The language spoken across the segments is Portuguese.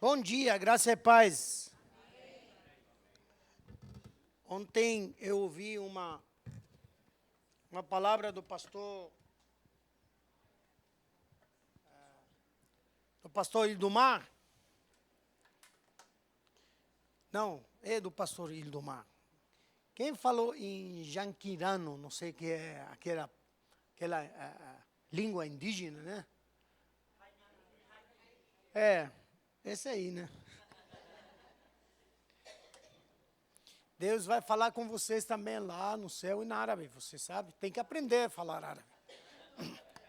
Bom dia, graça e paz. Ontem eu ouvi uma palavra do pastor Ildomar. Não, é do pastor Ildomar. Quem falou em Janquirano, não sei o que é aquela língua indígena, né? É, esse aí, né? Deus vai falar com vocês também lá no céu e na árabe, você sabe? Tem que aprender a falar árabe.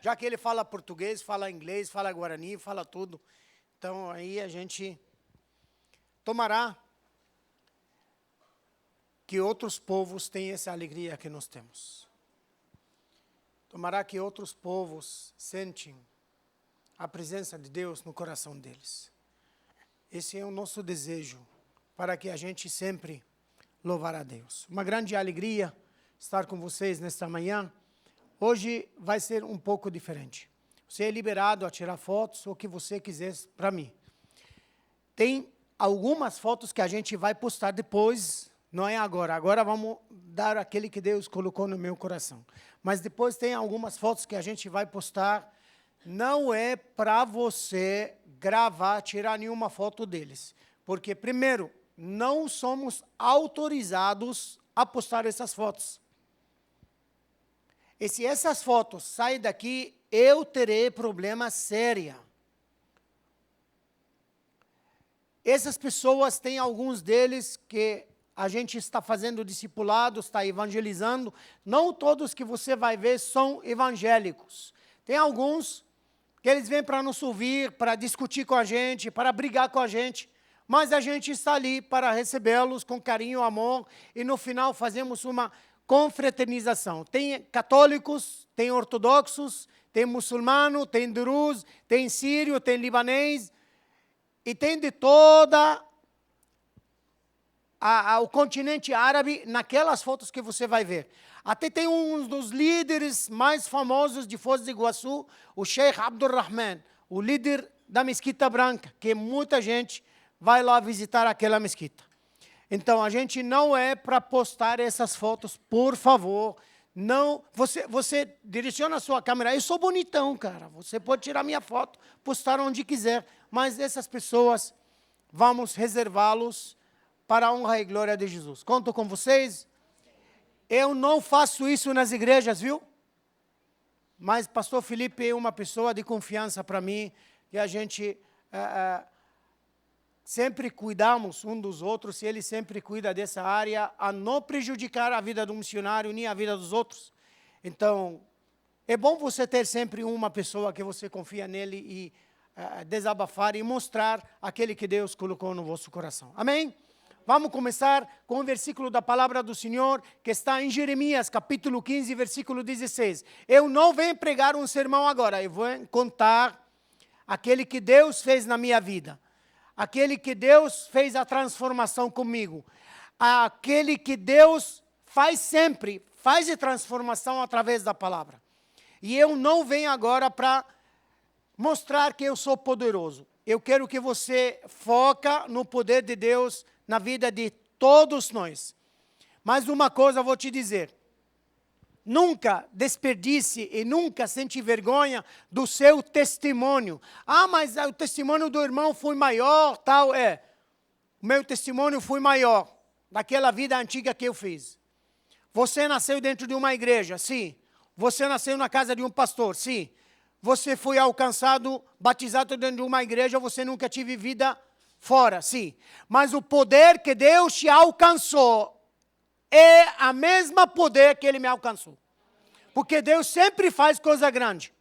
Já que ele fala português, fala inglês, fala guarani, fala tudo. Então aí a gente tomará que outros povos tenham essa alegria que nós temos. Tomará que outros povos sentem a presença de Deus no coração deles. Esse é o nosso desejo, para que a gente sempre louvar a Deus. Uma grande alegria estar com vocês nesta manhã. Hoje vai ser um pouco diferente. Você é liberado a tirar fotos, o que você quiser para mim. Tem algumas fotos que a gente vai postar depois, não é agora. Agora vamos dar aquele que Deus colocou no meu coração. Mas depois tem algumas fotos que a gente vai postar. Não é para você gravar, tirar nenhuma foto deles. Porque, primeiro, não somos autorizados a postar essas fotos. E se essas fotos saírem daqui, eu terei problema sério. Essas pessoas, tem alguns deles que a gente está fazendo discipulado, está evangelizando. Não todos que você vai ver são evangélicos. Tem alguns que eles vêm para nos ouvir, para discutir com a gente, para brigar com a gente. Mas a gente está ali para recebê-los com carinho, amor, e no final fazemos uma confraternização. Tem católicos, tem ortodoxos, tem muçulmano, tem duruz, tem sírio, tem libanês, e tem de toda o continente árabe naquelas fotos que você vai ver. Até tem um dos líderes mais famosos de Foz do Iguaçu, o Sheikh Abdurrahman, o líder da Mesquita Branca, que muita gente vai lá visitar aquela mesquita. Então, a gente não é para postar essas fotos, por favor. Não, você direciona a sua câmera. Eu sou bonitão, cara. Você pode tirar minha foto, postar onde quiser. Mas essas pessoas, vamos reservá-los para a honra e glória de Jesus. Conto com vocês. Eu não faço isso nas igrejas, viu? Mas pastor Felipe é uma pessoa de confiança para mim. E a gente sempre cuidamos um dos outros, e ele sempre cuida dessa área, a não prejudicar a vida do missionário, nem a vida dos outros. Então, é bom você ter sempre uma pessoa que você confia nele e desabafar e mostrar aquele que Deus colocou no vosso coração. Amém? Vamos começar com o versículo da palavra do Senhor, que está em Jeremias, capítulo 15, versículo 16. Eu não venho pregar um sermão agora, eu vou contar aquele que Deus fez na minha vida. Aquele que Deus fez a transformação comigo. Aquele que Deus faz sempre, faz a transformação através da palavra. E eu não venho agora para mostrar que eu sou poderoso. Eu quero que você foca no poder de Deus na vida de todos nós. Mas uma coisa eu vou te dizer. Nunca desperdice e nunca sente vergonha do seu testemunho. Ah, mas o testemunho do irmão foi maior, tal, é. O meu testemunho foi maior, daquela vida antiga que eu fiz. Você nasceu dentro de uma igreja, sim. Você nasceu na casa de um pastor, sim. Você foi alcançado, batizado dentro de uma igreja, você nunca teve vida fora, sim. Mas o poder que Deus te alcançou é a mesma poder que Ele me alcançou. Porque Deus sempre faz coisa grande.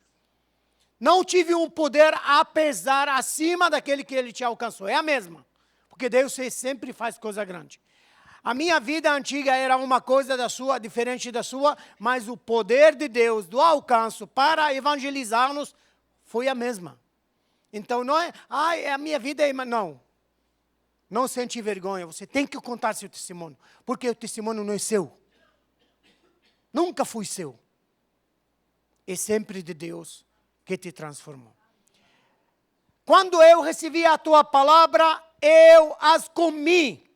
Não tive um poder apesar, acima daquele que Ele te alcançou. É a mesma. Porque Deus sempre faz coisa grande. A minha vida antiga era uma coisa da sua, diferente da sua, mas o poder de Deus, do alcance para evangelizar-nos, foi a mesma. Então não é, a minha vida é... Não. Não sente vergonha, você tem que contar seu testemunho, porque o testemunho não é seu. Nunca foi seu. É sempre de Deus que te transformou. quando eu recebi a tua palavra, eu as comi.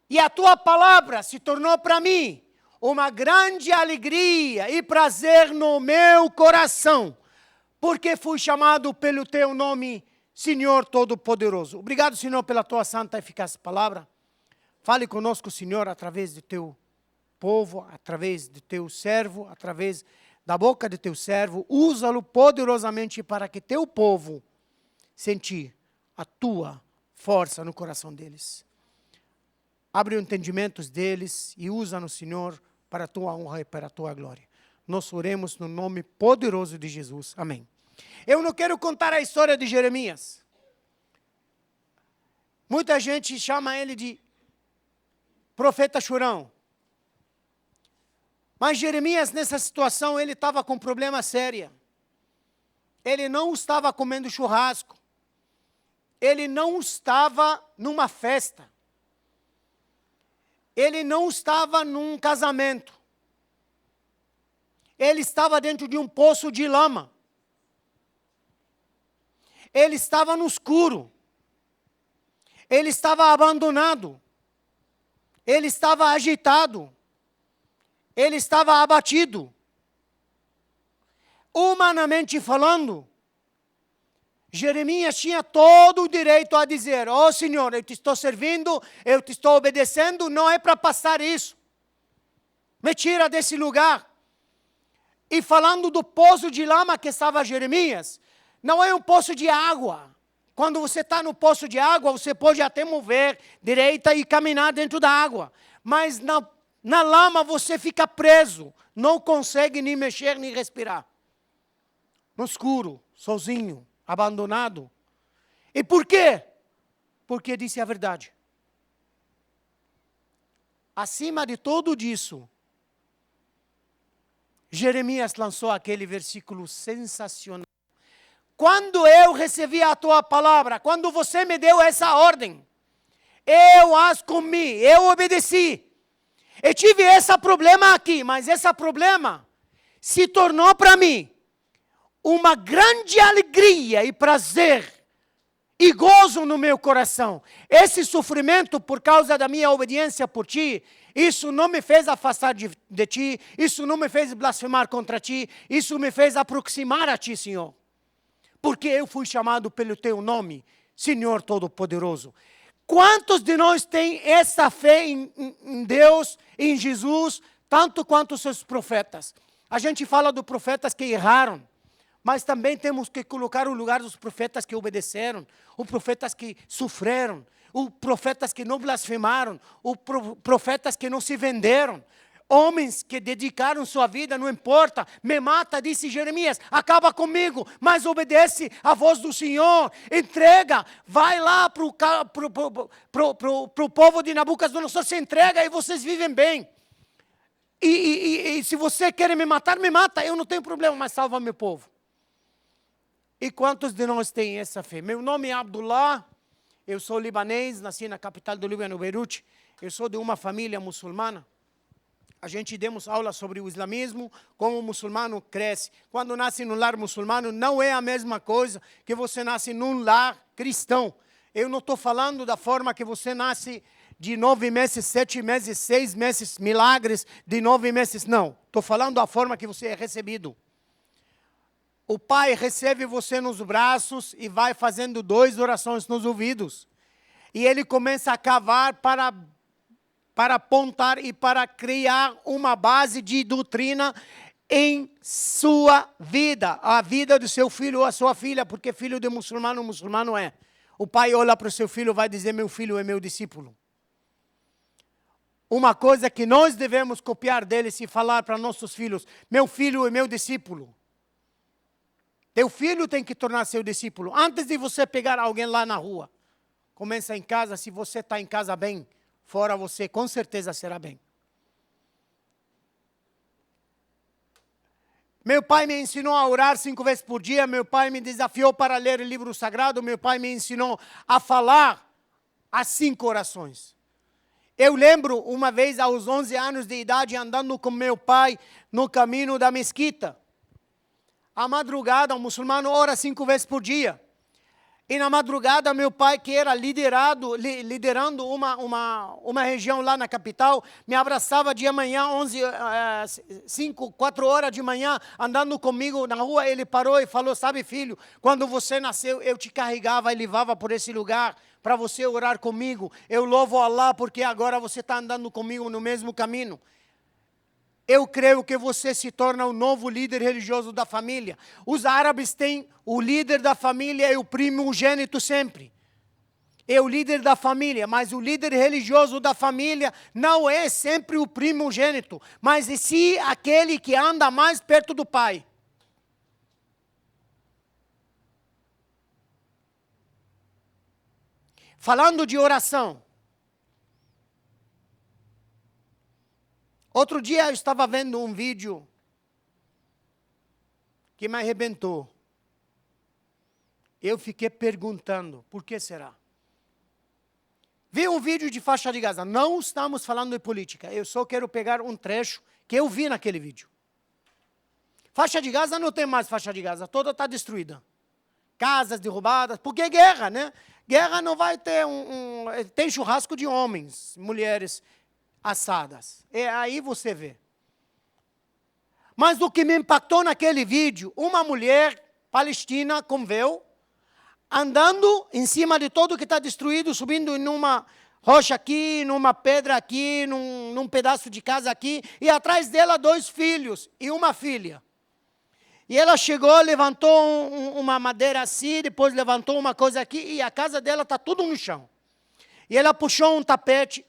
E a tua palavra se tornou para mim uma grande alegria e prazer no meu coração, porque fui chamado pelo teu nome, Senhor Todo-Poderoso. Obrigado, Senhor, pela tua santa e eficaz palavra. Fale conosco, Senhor, através do teu povo, através do teu servo, através da boca do teu servo. Usa-lo poderosamente para que teu povo sentir a tua força no coração deles. Abre os entendimentos deles e usa-nos, Senhor, para a tua honra e para a tua glória. Nós oremos no nome poderoso de Jesus. Amém. Eu não quero contar a história de Jeremias. Muita gente chama ele de profeta chorão. Mas Jeremias, nessa situação, ele estava com um problema sério. Ele não estava comendo churrasco. Ele não estava numa festa. Ele não estava num casamento. Ele estava dentro de um poço de lama. Ele estava no escuro. Ele estava abandonado. Ele estava agitado. Ele estava abatido. Humanamente falando, Jeremias tinha todo o direito a dizer: ó Senhor, eu te estou servindo, eu te estou obedecendo, não é para passar isso. Me tira desse lugar. E falando do poço de lama que estava Jeremias, não é um poço de água. Quando você está no poço de água, você pode até mover direita e caminhar dentro da água. Mas na lama você fica preso, não consegue nem mexer, nem respirar. No escuro, sozinho, abandonado. E por quê? Porque disse a verdade. Acima de tudo isso, Jeremias lançou aquele versículo sensacional. Quando eu recebi a tua palavra, quando você me deu essa ordem, eu as comi, eu obedeci. Eu tive esse problema aqui, mas esse problema se tornou para mim uma grande alegria e prazer e gozo no meu coração. Esse sofrimento por causa da minha obediência por ti, isso não me fez afastar de ti, isso não me fez blasfemar contra ti, isso me fez aproximar a ti, Senhor. Porque eu fui chamado pelo teu nome, Senhor Todo-Poderoso. Quantos de nós têm essa fé em Deus, em Jesus, tanto quanto os seus profetas? A gente fala dos profetas que erraram, mas também temos que colocar o lugar dos profetas que obedeceram, os profetas que sofreram, os profetas que não blasfemaram, os profetas que não se venderam. Homens que dedicaram sua vida, não importa, me mata, disse Jeremias, acaba comigo, mas obedece à voz do Senhor, entrega, vai lá para o povo de Nabucodonosor, se entrega e vocês vivem bem. E se você quer me matar, me mata, eu não tenho problema, mas salva meu povo. E quantos de nós têm essa fé? Meu nome é Abdullah, eu sou libanês, nasci na capital do Líbano, Beirute, eu sou de uma família muçulmana. A gente demos aula sobre o islamismo, como o muçulmano cresce. Quando nasce num lar muçulmano, não é a mesma coisa que você nasce num lar cristão. Eu não estou falando da forma que você nasce de 9 meses, 7 meses, 6 meses, milagres de 9 meses. Não, estou falando da forma que você é recebido. O pai recebe você nos braços e vai fazendo 2 orações nos ouvidos. E ele começa a cavar para apontar e para criar uma base de doutrina em sua vida, a vida do seu filho ou a sua filha, porque filho de muçulmano, muçulmano é. O pai olha para o seu filho e vai dizer: meu filho é meu discípulo. Uma coisa que nós devemos copiar deles e falar para nossos filhos: meu filho é meu discípulo. Teu filho tem que tornar seu discípulo. Antes de você pegar alguém lá na rua, começa em casa. Se você está em casa bem, fora você com certeza será bem. Meu pai me ensinou a orar 5 vezes por dia. Meu pai me desafiou para ler o livro sagrado. Meu pai me ensinou a falar as 5 orações. Eu lembro uma vez aos 11 anos de idade andando com meu pai no caminho da mesquita. À madrugada, um muçulmano ora 5 vezes por dia. E na madrugada, meu pai, que era liderando uma região lá na capital, me abraçava de manhã, 4 horas de manhã, andando comigo na rua. Ele parou e falou: sabe, filho, quando você nasceu, eu te carregava e levava por esse lugar para você orar comigo. Eu louvo Allah porque agora você está andando comigo no mesmo caminho. Eu creio que você se torna o novo líder religioso da família. Os árabes têm o líder da família e o primogênito sempre. É o líder da família, mas o líder religioso da família não é sempre o primogênito, mas é sim aquele que anda mais perto do pai. Falando de oração. Outro dia eu estava vendo um vídeo que me arrebentou. Eu fiquei perguntando, por que será? Vi um vídeo de faixa de Gaza. Não estamos falando de política. Eu só quero pegar um trecho que eu vi naquele vídeo. Faixa de Gaza não tem mais faixa de Gaza. Toda está destruída. Casas derrubadas. Porque é guerra, né? Guerra não vai ter tem churrasco de homens, mulheres assadas. E aí você vê. Mas o que me impactou naquele vídeo, uma mulher palestina com véu, andando em cima de tudo que está destruído, subindo em uma rocha aqui, numa pedra aqui, num pedaço de casa aqui, e atrás dela 2 filhos e uma filha. E ela chegou, levantou uma madeira assim, depois levantou uma coisa aqui, e a casa dela está tudo no chão. E ela puxou um tapete,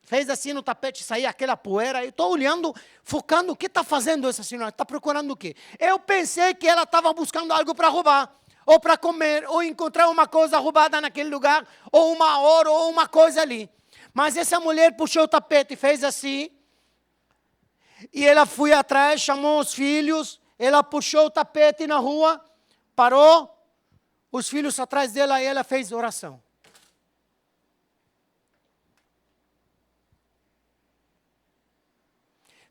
fez assim no tapete, saía aquela poeira. Eu estou olhando, focando, o que está fazendo essa senhora? Está procurando o quê? Eu pensei que ela estava buscando algo para roubar, ou para comer, ou encontrar uma coisa roubada naquele lugar, ou uma ouro, ou uma coisa ali. Mas essa mulher puxou o tapete e fez assim, e ela foi atrás, chamou os filhos, ela puxou o tapete na rua, parou, os filhos atrás dela, e ela fez oração.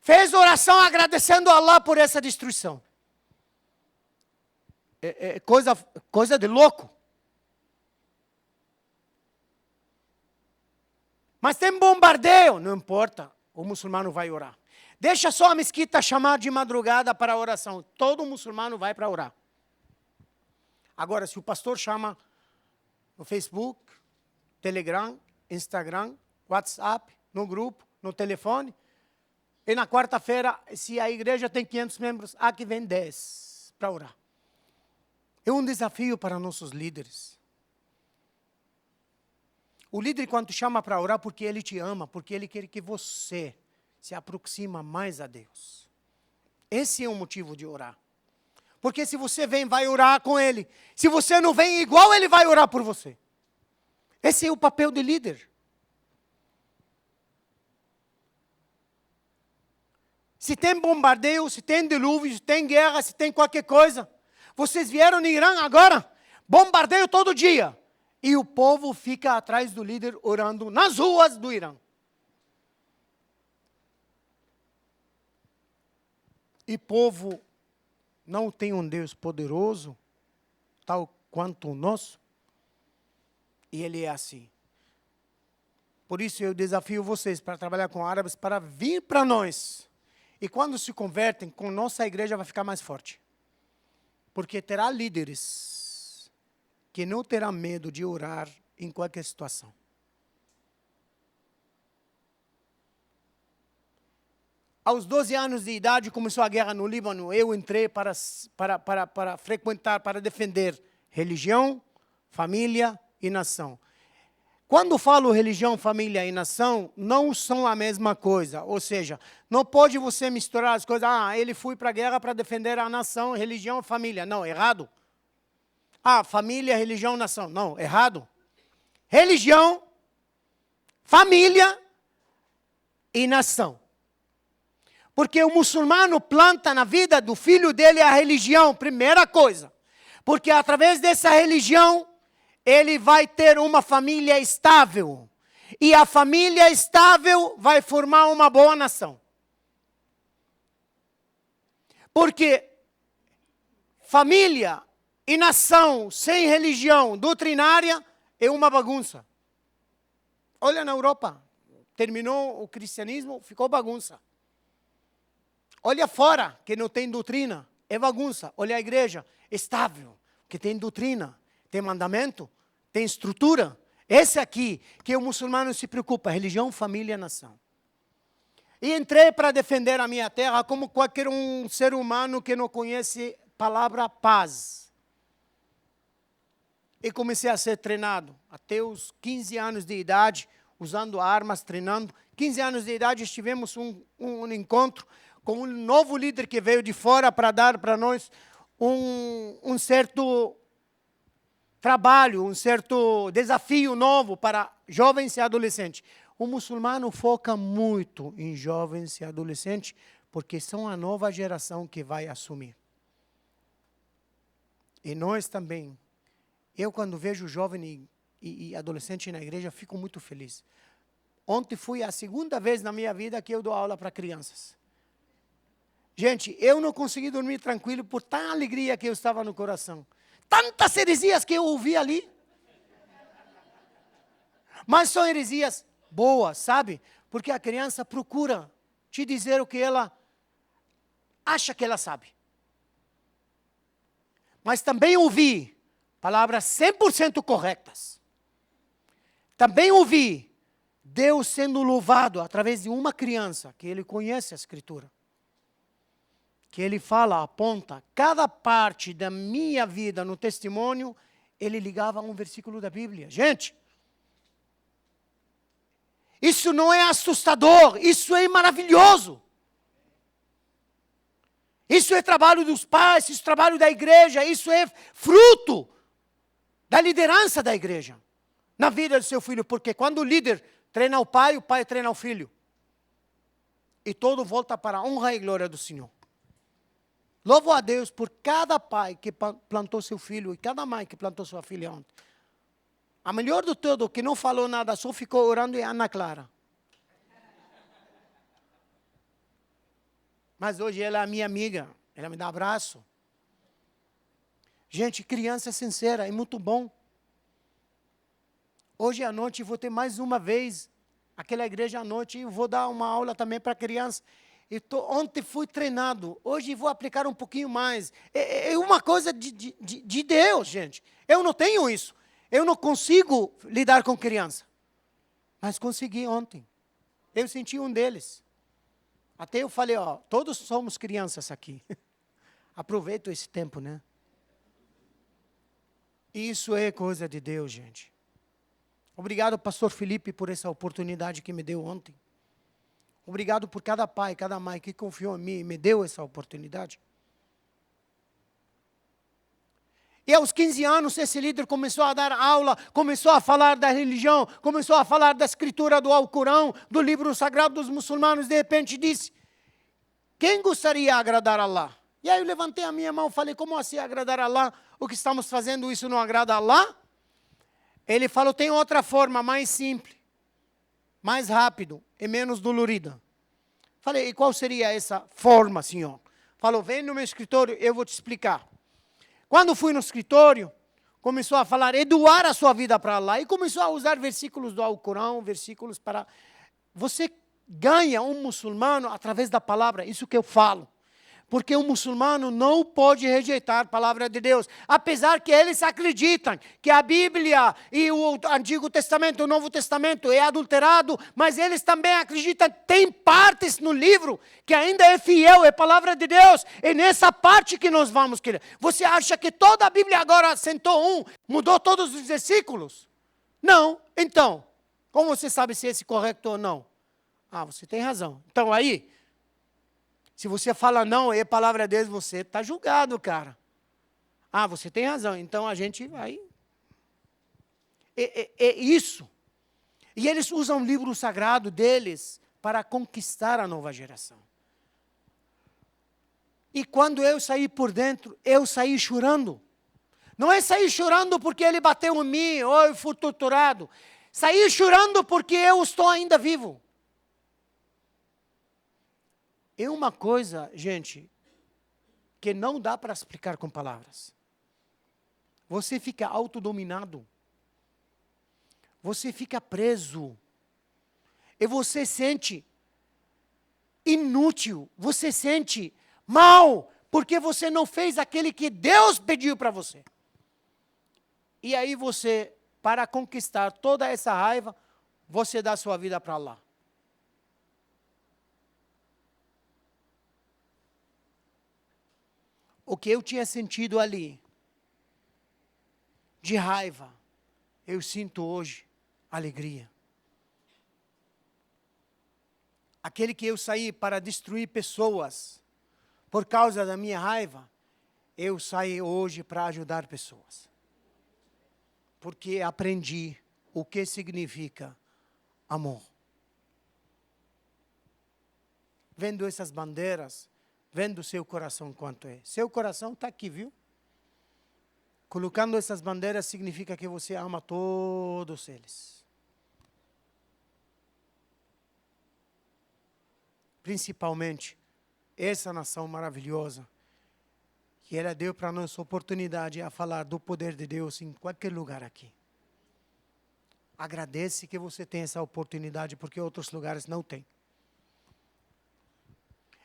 Fez oração agradecendo a Allah por essa destruição. É coisa de louco. Mas tem bombardeio, não importa, o muçulmano vai orar. Deixa só a mesquita chamar de madrugada para a oração. Todo muçulmano vai para orar. Agora, se o pastor chama no Facebook, Telegram, Instagram, WhatsApp, no grupo, no telefone, e na quarta-feira, se a igreja tem 500 membros, aqui vem 10 para orar. É um desafio para nossos líderes. O líder, quando chama para orar, porque ele te ama, porque ele quer que você se aproxima mais a Deus. Esse é o motivo de orar. Porque se você vem, vai orar com ele. Se você não vem, igual ele vai orar por você. Esse é o papel de líder. Se tem bombardeio, se tem dilúvio, se tem guerra, se tem qualquer coisa. Vocês vieram no Irã agora, bombardeio todo dia. E o povo fica atrás do líder orando nas ruas do Irã. E povo não tem um Deus poderoso, tal quanto o nosso. E ele é assim. Por isso eu desafio vocês para trabalhar com árabes, para vir para nós. E quando se convertem, com nossa igreja vai ficar mais forte. Porque terá líderes que não terão medo de orar em qualquer situação. Aos 12 anos de idade começou a guerra no Líbano. Eu entrei para frequentar, para defender religião, família e nação. Quando falo religião, família e nação, não são a mesma coisa. Ou seja, não pode você misturar as coisas. Ele foi para a guerra para defender a nação, religião, família. Não, errado. Família, religião, nação. Não, errado. Religião, família e nação. Porque o muçulmano planta na vida do filho dele a religião, primeira coisa. Porque através dessa religião, ele vai ter uma família estável. E a família estável vai formar uma boa nação. Porque família e nação sem religião doutrinária é uma bagunça. Olha na Europa, terminou o cristianismo, ficou bagunça. Olha fora, que não tem doutrina, é bagunça. Olha a igreja, estável, que tem doutrina, tem mandamento, tem estrutura. Esse aqui, que o muçulmano se preocupa, religião, família, nação. E entrei para defender a minha terra como qualquer um ser humano que não conhece a palavra paz. E comecei a ser treinado, até os 15 anos de idade, usando armas, treinando. 15 anos de idade, estivemos um encontro com um novo líder que veio de fora para dar para nós um certo trabalho, um certo desafio novo para jovens e adolescentes. O muçulmano foca muito em jovens e adolescentes, porque são a nova geração que vai assumir. E nós também. Eu, quando vejo jovem e adolescente na igreja, fico muito feliz. Ontem foi a segunda vez na minha vida que eu dou aula para crianças. Gente, eu não consegui dormir tranquilo por tanta alegria que eu estava no coração. Tantas heresias que eu ouvi ali. Mas são heresias boas, sabe? Porque a criança procura te dizer o que ela acha que ela sabe. Mas também ouvi palavras 100% corretas. Também ouvi Deus sendo louvado através de uma criança, que ele conhece a Escritura. Que ele fala, aponta, cada parte da minha vida no testemunho, ele ligava a um versículo da Bíblia. Gente, isso não é assustador, isso é maravilhoso. Isso é trabalho dos pais, isso é trabalho da igreja, isso é fruto da liderança da igreja na vida do seu filho. Porque quando o líder treina o pai treina o filho. E todo volta para a honra e glória do Senhor. Louvo a Deus por cada pai que plantou seu filho e cada mãe que plantou sua filha ontem. A melhor do todo, que não falou nada, só ficou orando, é Ana Clara. Mas hoje ela é minha amiga, ela me dá abraço. Gente, criança sincera, é muito bom. Hoje à noite vou ter mais uma vez, aquela igreja à noite, e vou dar uma aula também para criança. Ontem fui treinado, hoje vou aplicar um pouquinho mais. É uma coisa de Deus, gente. Eu não tenho isso. Eu não consigo lidar com criança. Mas consegui ontem. Eu senti um deles. Até eu falei, todos somos crianças aqui. Aproveito esse tempo, né? Isso é coisa de Deus, gente. Obrigado, pastor Felipe, por essa oportunidade que me deu ontem. Obrigado por cada pai, cada mãe que confiou em mim e me deu essa oportunidade. E aos 15 anos, esse líder começou a dar aula, começou a falar da religião, começou a falar da escritura do Alcorão, do livro sagrado dos muçulmanos. De repente disse, quem gostaria de agradar a Allah? E aí eu levantei a minha mão e falei, como assim agradar a Allah? O que estamos fazendo, isso não agrada a Allah? Ele falou, tem outra forma mais simples, mais rápido e menos dolorida. Falei, e qual seria essa forma, senhor? Falou, vem no meu escritório, eu vou te explicar. Quando fui no escritório, começou a falar, doar a sua vida para Allah. E começou a usar versículos do Alcorão, versículos para... Você ganha um muçulmano através da palavra, isso que eu falo. Porque um muçulmano não pode rejeitar a palavra de Deus. Apesar que eles acreditam que a Bíblia e o Antigo Testamento, o Novo Testamento é adulterado, mas eles também acreditam que tem partes no livro que ainda é fiel, é palavra de Deus. É nessa parte que nós vamos querer. Você acha que toda a Bíblia agora sentou mudou todos os versículos? Não. Então, como você sabe se esse é correto ou não? Você tem razão. Então aí... Se você fala não, é palavra de Deus, você está julgado, cara. Você tem razão, então a gente vai... É isso. E eles usam o livro sagrado deles para conquistar a nova geração. E quando eu saí por dentro, eu saí chorando. Não é sair chorando porque ele bateu em mim, ou eu fui torturado. Saí chorando porque eu estou ainda vivo. É uma coisa, gente, que não dá para explicar com palavras. você fica autodominado. Você fica preso. E você sente inútil. Você sente mal, porque você não fez aquele que Deus pediu para você. E aí você, para conquistar toda essa raiva, você dá sua vida para lá. O que eu tinha sentido ali, de raiva, eu sinto hoje alegria. Aquele que eu saí para destruir pessoas, por causa da minha raiva, eu saí hoje para ajudar pessoas. Porque aprendi o que significa amor. Vendo essas bandeiras, vendo seu coração quanto é. Seu coração está aqui, viu? Colocando essas bandeiras significa que você ama todos eles. Principalmente essa nação maravilhosa, que ela deu para nós oportunidade a falar do poder de Deus em qualquer lugar aqui. Agradece que você tem essa oportunidade, porque outros lugares não têm.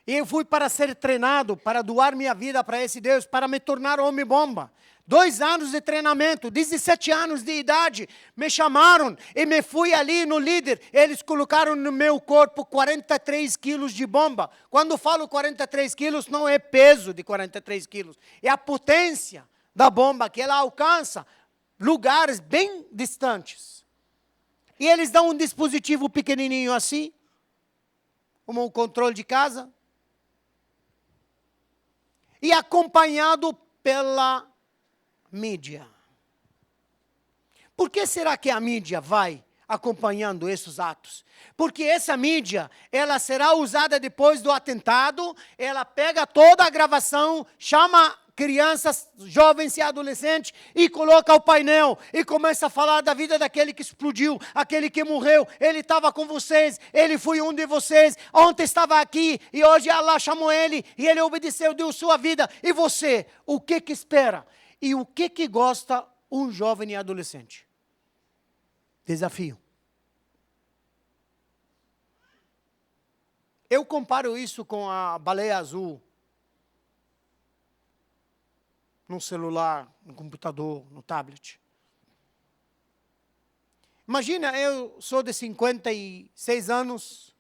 E eu fui para ser treinado, para doar minha vida para esse Deus, para me tornar homem-bomba. 2 anos de treinamento, 17 anos de idade, me chamaram e me fui ali no líder. Eles colocaram no meu corpo 43 quilos de bomba. Quando falo 43 quilos, não é peso de 43 quilos. É a potência da bomba, que ela alcança lugares bem distantes. E eles dão um dispositivo pequenininho assim, como um controle de casa, e acompanhado pela mídia. Por que será que a mídia vai acompanhando esses atos? Porque essa mídia, ela será usada depois do atentado, ela pega toda a gravação, chama crianças, jovens e adolescentes e coloca o painel e começa a falar da vida daquele que explodiu, aquele que morreu. Ele estava com vocês, ele foi um de vocês, ontem estava aqui e hoje Allah chamou ele e ele obedeceu, deu sua vida. E você, o que espera? E o que gosta um jovem e adolescente? Desafio. Eu comparo isso com a baleia azul. No celular, no computador, no tablet. Imagina, eu sou de 56 anos,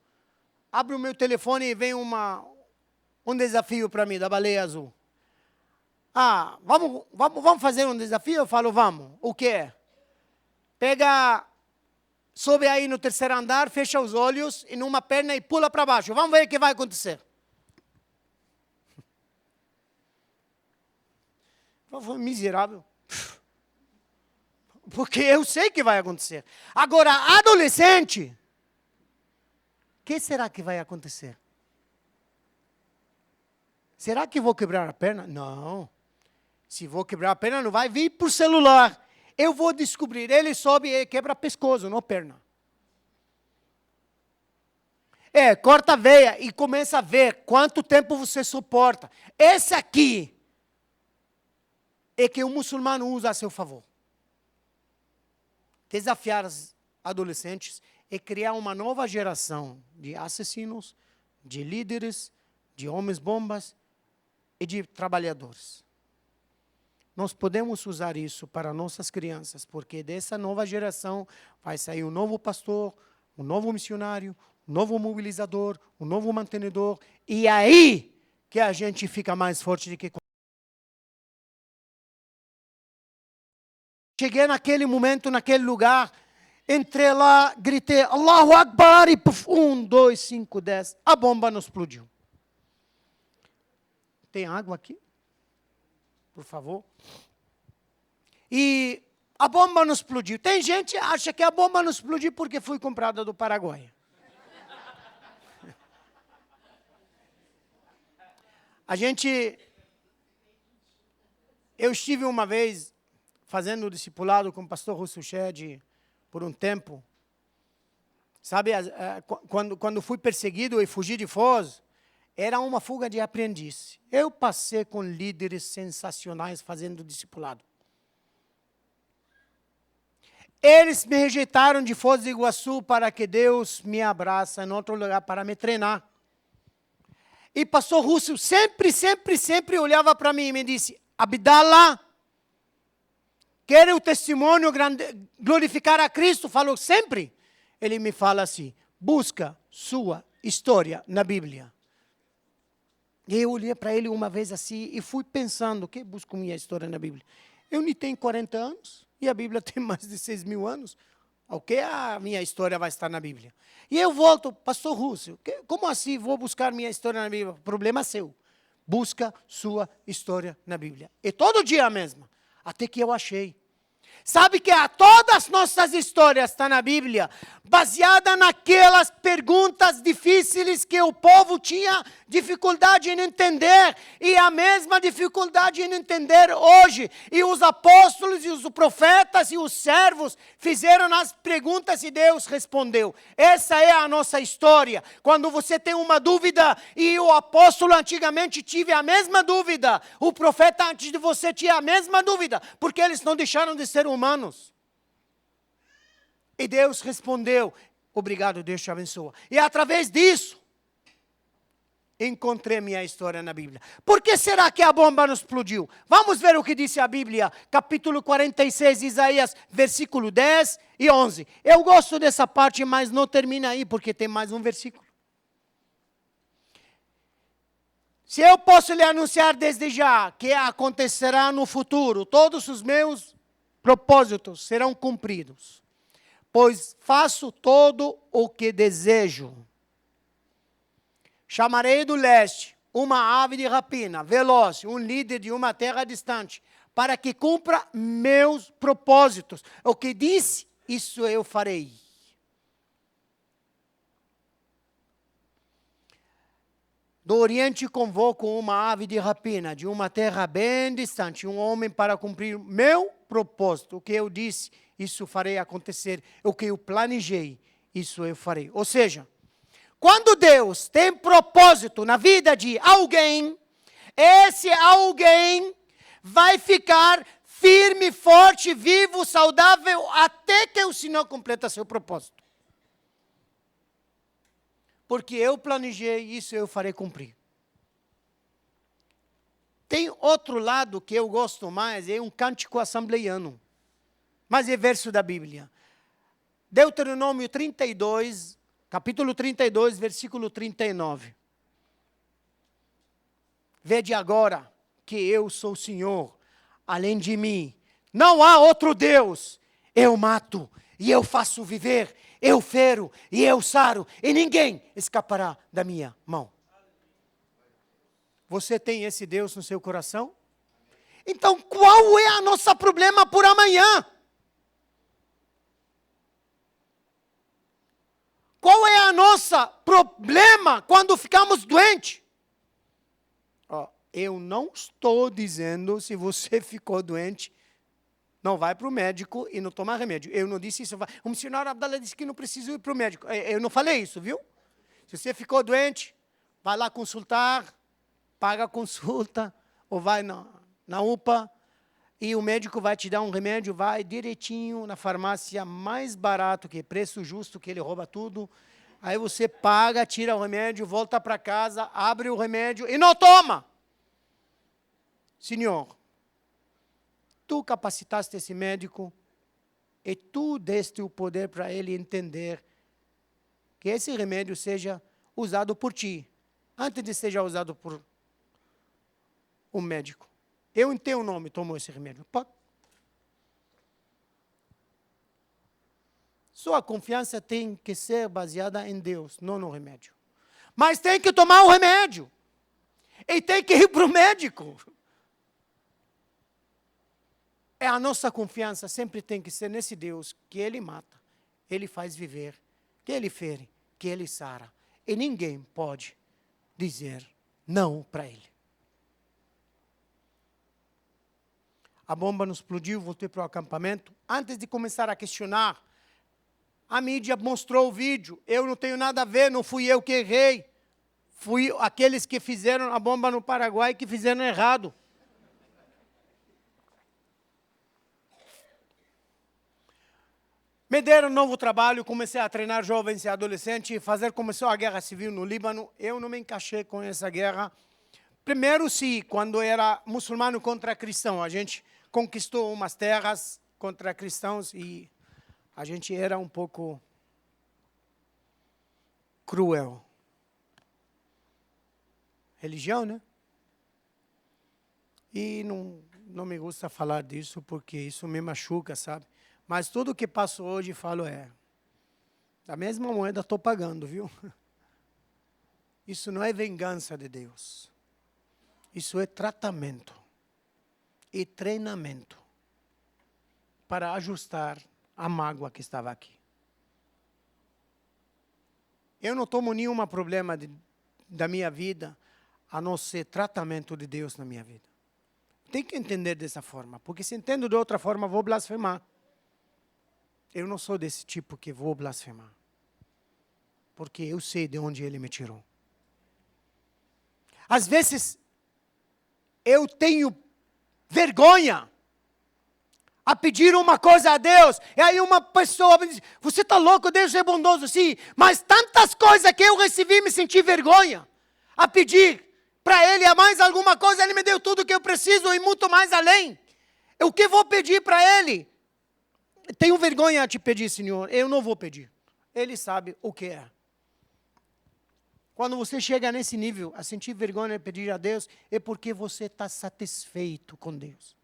abro o meu telefone e vem um desafio para mim, da baleia azul. Ah, vamos fazer um desafio? Eu falo, vamos. O que é? Sobe aí no 3º andar, fecha os olhos e numa perna e pula para baixo. Vamos ver o que vai acontecer. Foi miserável. Porque eu sei que vai acontecer. Agora, adolescente, o que será que vai acontecer? Será que vou quebrar a perna? Não. Se vou quebrar a perna, não vai vir por celular. Eu vou descobrir. Ele sobe e quebra pescoço, não perna. Corta a veia e começa a ver quanto tempo você suporta. Esse aqui é que o muçulmano usa a seu favor. Desafiar os adolescentes e criar uma nova geração de assassinos, de líderes, de homens-bombas e de trabalhadores. Nós podemos usar isso para nossas crianças, porque dessa nova geração vai sair um novo pastor, um novo missionário, um novo mobilizador, um novo mantenedor, e aí que a gente fica mais forte do que cheguei naquele momento, naquele lugar, entrei lá, gritei, Allahu Akbar, e puf, 1, 2, 5, 10, a bomba não explodiu. Tem água aqui? Por favor. E a bomba não explodiu. Tem gente que acha que a bomba não explodiu porque foi comprada do Paraguai. Eu estive uma vez fazendo o discipulado com o pastor Russo Shed por um tempo. Sabe, quando fui perseguido e fugi de Foz, era uma fuga de aprendiz. Eu passei com líderes sensacionais fazendo discipulado. Eles me rejeitaram de Foz do Iguaçu para que Deus me abraça em outro lugar para me treinar. E pastor Russo sempre olhava para mim e me disse, Abdala, quer o testemunho glorificar a Cristo? Falou sempre. Ele me fala assim, busca sua história na Bíblia. E eu olhei para ele uma vez assim e fui pensando, que busco minha história na Bíblia? Eu nem tenho 40 anos e a Bíblia tem mais de 6.000 anos. O que a minha história vai estar na Bíblia? E eu volto, pastor Russo, como assim vou buscar minha história na Bíblia? Problema seu. Busca sua história na Bíblia. E todo dia a mesma, até que eu achei. Sabe que todas as nossas histórias estão na Bíblia, baseada naquelas perguntas difíceis que o povo tinha dificuldade em entender, e a mesma dificuldade em entender hoje. E os apóstolos, e os profetas, e os servos fizeram as perguntas e Deus respondeu. Essa é a nossa história. Quando você tem uma dúvida, e o apóstolo antigamente tive a mesma dúvida, o profeta antes de você tinha a mesma dúvida, porque eles não deixaram de ser humanos. E Deus respondeu, obrigado, Deus te abençoa. E através disso, encontrei minha história na Bíblia. Por que será que a bomba não explodiu? Vamos ver o que disse a Bíblia, capítulo 46, Isaías, versículo 10 e 11. Eu gosto dessa parte, mas não termina aí, porque tem mais um versículo. Se eu posso lhe anunciar desde já que acontecerá no futuro, todos os meus propósitos serão cumpridos, pois faço todo o que desejo. Chamarei do leste uma ave de rapina, veloz, um líder de uma terra distante, para que cumpra meus propósitos. O que disse, isso eu farei. Do Oriente convoco uma ave de rapina, de uma terra bem distante, um homem para cumprir meu propósito. O que eu disse, isso farei acontecer. O que eu planejei, isso eu farei. Ou seja, quando Deus tem propósito na vida de alguém, esse alguém vai ficar firme, forte, vivo, saudável, até que o Senhor completa seu propósito. Porque eu planejei, isso eu farei cumprir. Tem outro lado que eu gosto mais, é um cântico assembleiano. Mas é verso da Bíblia. Deuteronômio 32, capítulo 32, versículo 39. Vede agora que eu sou o Senhor, além de mim não há outro Deus. Eu mato e eu faço viver, eu fero e eu saro, e ninguém escapará da minha mão. Você tem esse Deus no seu coração? Então qual é o nosso problema por amanhã? Qual é o nosso problema quando ficamos doentes? Eu não estou dizendo, se você ficou doente, não vai para o médico e não toma remédio. Eu não disse isso. O missionário Abdala disse que não precisa ir para o médico. Eu não falei isso, viu? Se você ficou doente, vai lá consultar, paga a consulta, ou vai na UPA, e o médico vai te dar um remédio, vai direitinho na farmácia mais barato, que é preço justo, que ele rouba tudo. Aí você paga, tira o remédio, volta para casa, abre o remédio e não toma. Senhor, tu capacitaste esse médico e tu deste o poder para ele entender que esse remédio seja usado por ti, antes de seja usado por um médico. Eu, em teu nome, tomo esse remédio. Sua confiança tem que ser baseada em Deus, não no remédio. Mas tem que tomar o remédio. E tem que ir para o médico. A nossa confiança sempre tem que ser nesse Deus que Ele mata, Ele faz viver, que Ele fere, que Ele sara. E ninguém pode dizer não para Ele. A bomba não explodiu, voltei para o acampamento. Antes de começar a questionar, a mídia mostrou o vídeo. Eu não tenho nada a ver, não fui eu que errei. Fui aqueles que fizeram a bomba no Paraguai que fizeram errado. Me deram um novo trabalho, comecei a treinar jovens e adolescentes, começou a guerra civil no Líbano. Eu não me encaixei com essa guerra. Primeiro, sim, quando era muçulmano contra cristão, a gente conquistou umas terras contra cristãos e a gente era um pouco cruel. Religião, né? E não me gusta falar disso porque isso me machuca, sabe? Mas tudo que passo hoje, falo, da mesma moeda estou pagando, viu? Isso não é vingança de Deus. Isso é tratamento e treinamento para ajustar a mágoa que estava aqui. Eu não tomo nenhum problema da minha vida, a não ser tratamento de Deus na minha vida. Tem que entender dessa forma, porque se entendo de outra forma, vou blasfemar. Eu não sou desse tipo que vou blasfemar. Porque eu sei de onde Ele me tirou. Às vezes, eu tenho vergonha a pedir uma coisa a Deus. E aí uma pessoa me diz, você está louco, Deus é bondoso. Sim, mas tantas coisas que eu recebi, me senti vergonha a pedir para Ele a mais alguma coisa. Ele me deu tudo o que eu preciso e muito mais além. O que vou pedir para Ele? Tenho vergonha de te pedir, Senhor. Eu não vou pedir. Ele sabe o que é. Quando você chega nesse nível, a sentir vergonha de pedir a Deus, é porque você está satisfeito com Deus.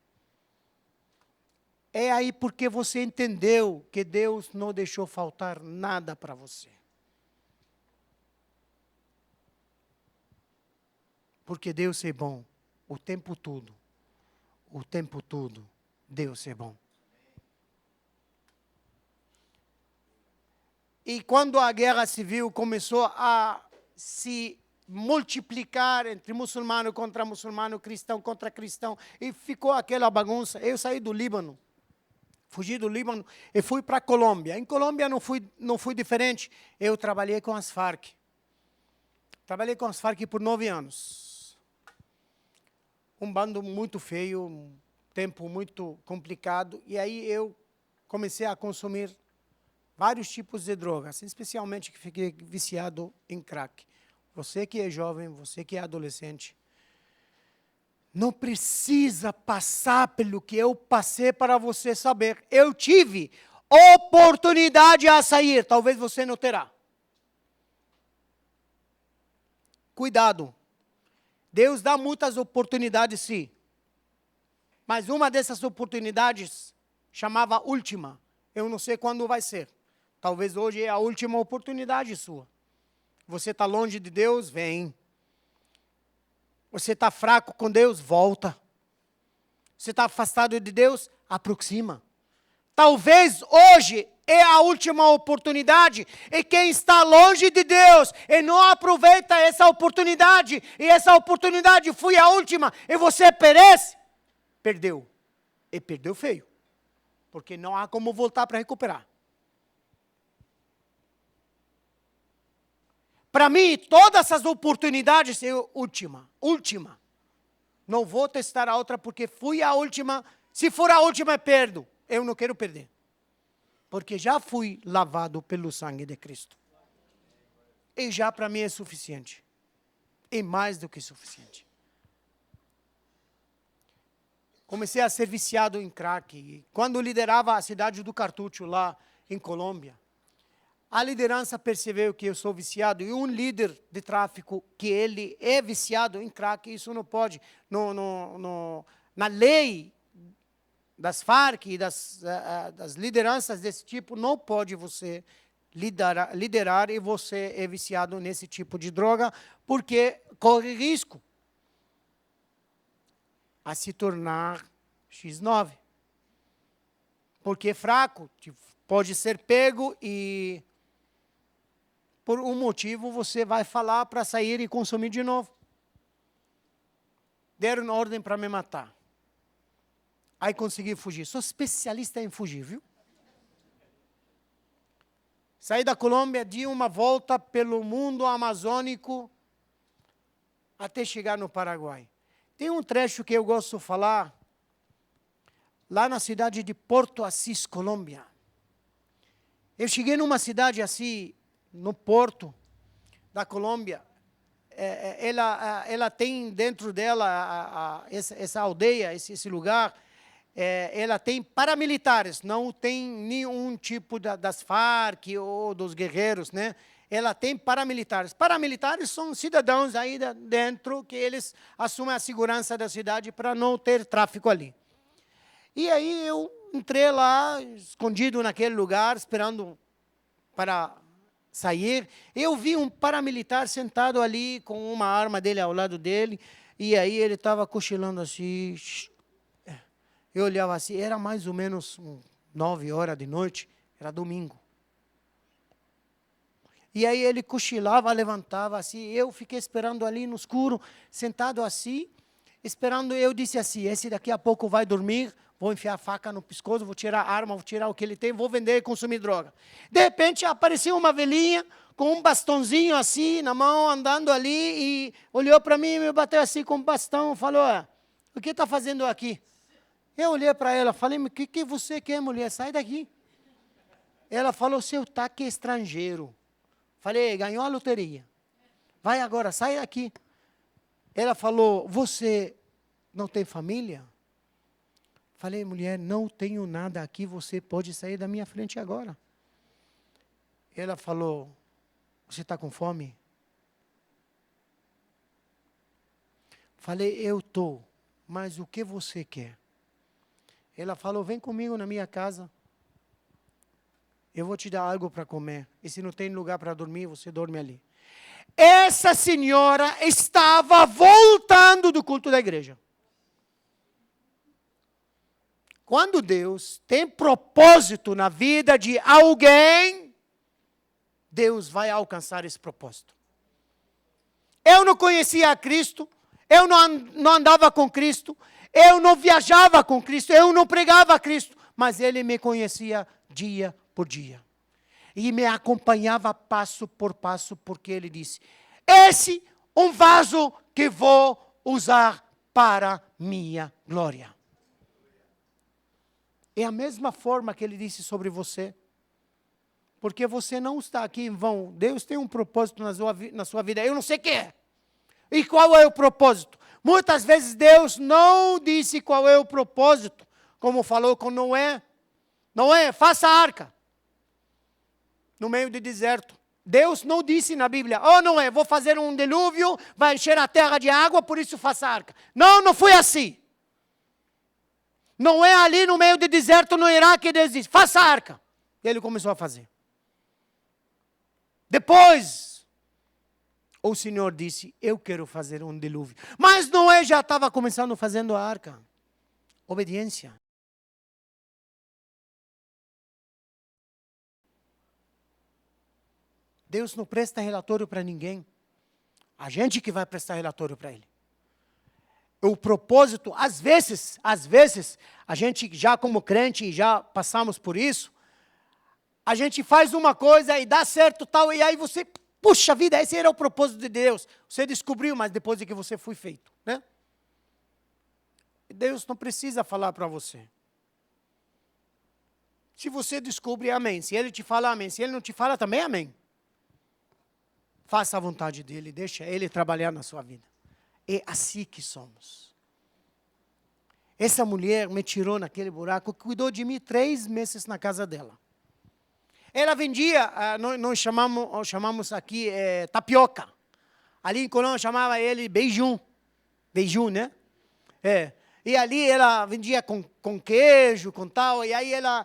É aí porque você entendeu que Deus não deixou faltar nada para você. Porque Deus é bom o tempo todo. O tempo todo, Deus é bom. E quando a guerra civil começou a se multiplicar entre muçulmano contra muçulmano, cristão contra cristão, e ficou aquela bagunça, eu saí do Líbano, fugi do Líbano e fui para a Colômbia. Em Colômbia não fui diferente, eu trabalhei com as Farc. Trabalhei com as Farc por 9 anos. Um bando muito feio, um tempo muito complicado, e aí eu comecei a consumir vários tipos de drogas, especialmente que fiquei viciado em crack. Você que é jovem, você que é adolescente, não precisa passar pelo que eu passei para você saber. Eu tive oportunidade a sair, talvez você não terá. Cuidado. Deus dá muitas oportunidades, sim. Mas uma dessas oportunidades chamava última. Eu não sei quando vai ser. Talvez hoje é a última oportunidade sua. Você está longe de Deus? Vem. Você está fraco com Deus? Volta. Você está afastado de Deus? Aproxima. Talvez hoje é a última oportunidade. E quem está longe de Deus e não aproveita essa oportunidade, e essa oportunidade foi a última, e você perece, perdeu. E perdeu feio. Porque não há como voltar para recuperar. Para mim, todas essas oportunidades são última. Não vou testar a outra porque fui a última. Se for a última, eu perdo. Eu não quero perder. Porque já fui lavado pelo sangue de Cristo. E já para mim é suficiente. E mais do que suficiente. Comecei a ser viciado em crack. Quando liderava a cidade do Cartucho, lá em Colômbia, a liderança percebeu que eu sou viciado, e um líder de tráfico que ele é viciado em crack, isso não pode. Na lei das Farc e das lideranças desse tipo, não pode você liderar e você é viciado nesse tipo de droga, porque corre risco a se tornar X9. Porque é fraco, pode ser pego e por um motivo você vai falar para sair e consumir de novo. Deram ordem para me matar. Aí consegui fugir. Sou especialista em fugir, viu? Saí da Colômbia, dei uma volta pelo mundo amazônico até chegar no Paraguai. Tem um trecho que eu gosto de falar, lá na cidade de Porto Assis, Colômbia. Eu cheguei numa cidade assim, no porto da Colômbia. Ela tem dentro dela, essa aldeia, esse lugar, ela tem paramilitares, não tem nenhum tipo das Farc ou dos guerreiros, né? Ela tem paramilitares. Paramilitares são cidadãos aí dentro que eles assumem a segurança da cidade para não ter tráfico ali. E aí eu entrei lá, escondido naquele lugar, esperando para sair. Eu vi um paramilitar sentado ali com uma arma dele ao lado dele, e aí ele estava cochilando assim. Eu olhava assim, era mais ou menos 9 horas de noite, era domingo. E aí ele cochilava, levantava assim, eu fiquei esperando ali no escuro, sentado assim, esperando. Eu disse assim, esse daqui a pouco vai dormir, vou enfiar a faca no pescoço, vou tirar a arma, vou tirar o que ele tem, vou vender e consumir droga. De repente apareceu uma velhinha com um bastãozinho assim na mão, andando ali, e olhou para mim, me bateu assim com um bastão, falou, o que está fazendo aqui? Eu olhei para ela, falei, o que você quer, mulher? Sai daqui. Ela falou, seu taque é estrangeiro. Falei, ganhou a loteria. Vai agora, sai daqui. Ela falou, você não tem família? Falei, mulher, não tenho nada aqui, você pode sair da minha frente agora. Ela falou, você está com fome? Falei, eu estou, mas o que você quer? Ela falou, vem comigo na minha casa, eu vou te dar algo para comer. E se não tem lugar para dormir, você dorme ali. Essa senhora estava voltando do culto da igreja. Quando Deus tem propósito na vida de alguém, Deus vai alcançar esse propósito. Eu não conhecia a Cristo, eu não andava com Cristo, eu não viajava com Cristo, eu não pregava a Cristo, mas Ele me conhecia dia por dia. E me acompanhava passo por passo, porque Ele disse, esse um vaso que vou usar para minha glória. É a mesma forma que Ele disse sobre você. Porque você não está aqui em vão. Deus tem um propósito na sua vida. Eu não sei o que é. E qual é o propósito? Muitas vezes Deus não disse qual é o propósito. Como falou com Noé. Noé, faça a arca. No meio do deserto. Deus não disse na Bíblia, Noé, vou fazer um dilúvio, vai encher a terra de água, por isso faça a arca. Não, não foi assim. Não é ali no meio do deserto, no Iraque, Deus disse, faça a arca. E ele começou a fazer. Depois, o Senhor disse, eu quero fazer um dilúvio. Mas Noé já estava começando fazendo a arca. Obediência. Deus não presta relatório para ninguém. A gente que vai prestar relatório para Ele. O propósito, às vezes, a gente já como crente, já passamos por isso, a gente faz uma coisa e dá certo tal, e aí você, puxa vida, esse era o propósito de Deus. Você descobriu, mas depois de que você foi feito, né? Deus não precisa falar para você. Se você descobre, amém. Se Ele te fala, amém. Se Ele não te fala, também, amém. Faça a vontade dEle, deixa Ele trabalhar na sua vida. É assim que somos. Essa mulher me tirou naquele buraco, cuidou de mim 3 meses na casa dela. Ela vendia, nós chamamos aqui tapioca. Ali em Colômbia chamava ele beijum. Beijum, né? E ali ela vendia com queijo, com tal. E aí ela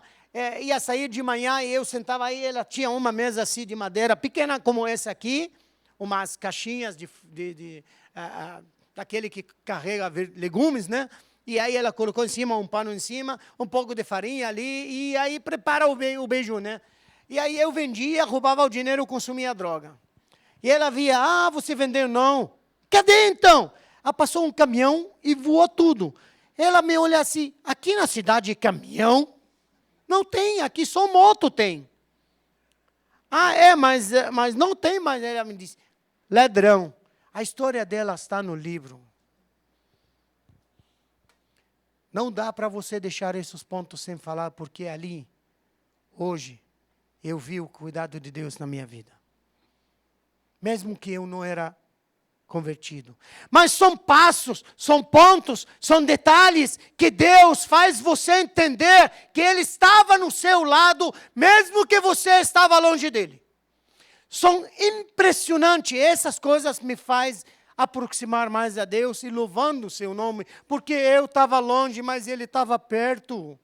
ia sair de manhã e eu sentava aí. Ela tinha uma mesa assim de madeira, pequena como essa aqui. Umas caixinhas daquele que carrega legumes, né? E aí ela colocou em cima um pano em cima, um pouco de farinha ali. E aí prepara o beijum, né? E aí eu vendia, roubava o dinheiro, consumia a droga. E ela via, você vendeu? Não. Cadê então? Passou um caminhão e voou tudo. Ela me olha assim, aqui na cidade caminhão? Não tem, aqui só moto tem. Mas não tem mais. Ela me disse, ladrão. A história dela está no livro. Não dá para você deixar esses pontos sem falar, porque ali, hoje, eu vi o cuidado de Deus na minha vida. Mesmo que eu não era convertido. Mas são passos, são pontos, são detalhes que Deus faz você entender que Ele estava no seu lado, mesmo que você estava longe dEle. São impressionantes, essas coisas me fazem aproximar mais a Deus e louvando o seu nome, porque eu estava longe, mas Ele estava perto.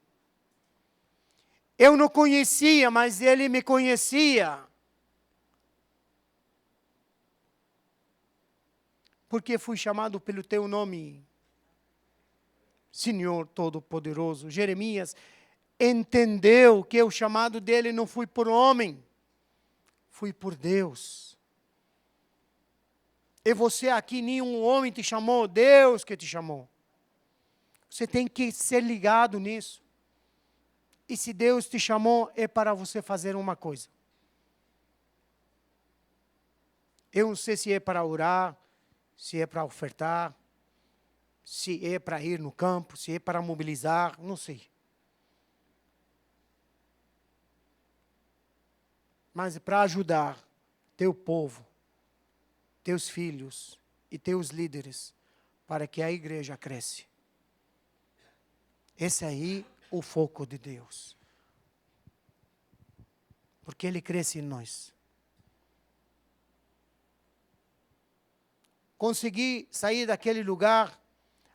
Eu não conhecia, mas Ele me conhecia. Porque fui chamado pelo teu nome, Senhor Todo-Poderoso. Jeremias entendeu que o chamado dele não foi por homem, foi por Deus. E você aqui, nenhum homem te chamou, Deus que te chamou. Você tem que ser ligado nisso. E se Deus te chamou, é para você fazer uma coisa. Eu não sei se é para orar, se é para ofertar, se é para ir no campo, se é para mobilizar, não sei. Mas para ajudar teu povo, teus filhos e teus líderes, para que a igreja cresça. Esse aí é o foco de Deus. Porque Ele cresce em nós. Consegui sair daquele lugar.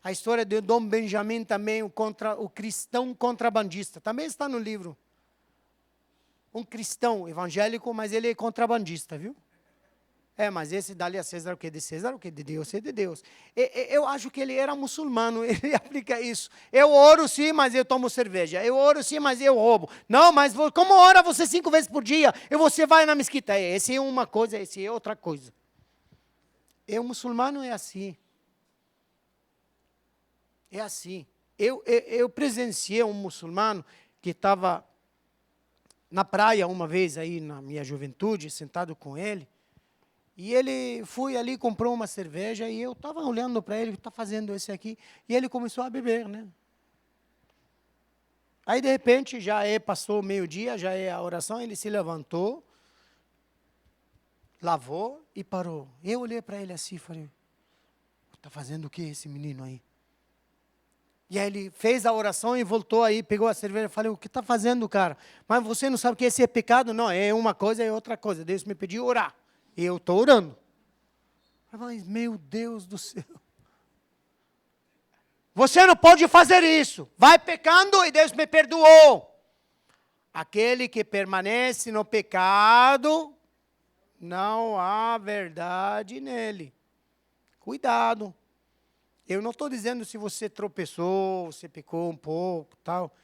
A história de Dom Benjamin também, o cristão contrabandista. Também está no livro. Um cristão evangélico, mas ele é contrabandista, viu? Mas esse dá-lhe a César o que é de César, o que é de Deus é de Deus. Eu acho que ele era muçulmano, ele aplica isso. Eu oro sim, mas eu tomo cerveja. Eu oro sim, mas eu roubo. Não, mas como ora você 5 vezes por dia e você vai na mesquita? Esse é uma coisa, esse é outra coisa. O muçulmano é assim. É assim. Eu presenciei um muçulmano que estava na praia uma vez aí na minha juventude, sentado com ele. E ele foi ali, comprou uma cerveja e eu estava olhando para ele, está fazendo esse aqui. E ele começou a beber, né? Aí de repente passou meio-dia, já é a oração, ele se levantou, lavou e parou. Eu olhei para ele assim e falei, está fazendo o que esse menino aí? E aí ele fez a oração e voltou aí, pegou a cerveja e falei, o que está fazendo, cara? Mas você não sabe que esse é pecado? Não, é uma coisa e outra coisa. Deus me pediu orar. E eu estou orando. Mas, meu Deus do céu. Você não pode fazer isso. Vai pecando e Deus me perdoou. Aquele que permanece no pecado, não há verdade nele. Cuidado. Eu não estou dizendo se você tropeçou, você pecou um pouco, tal.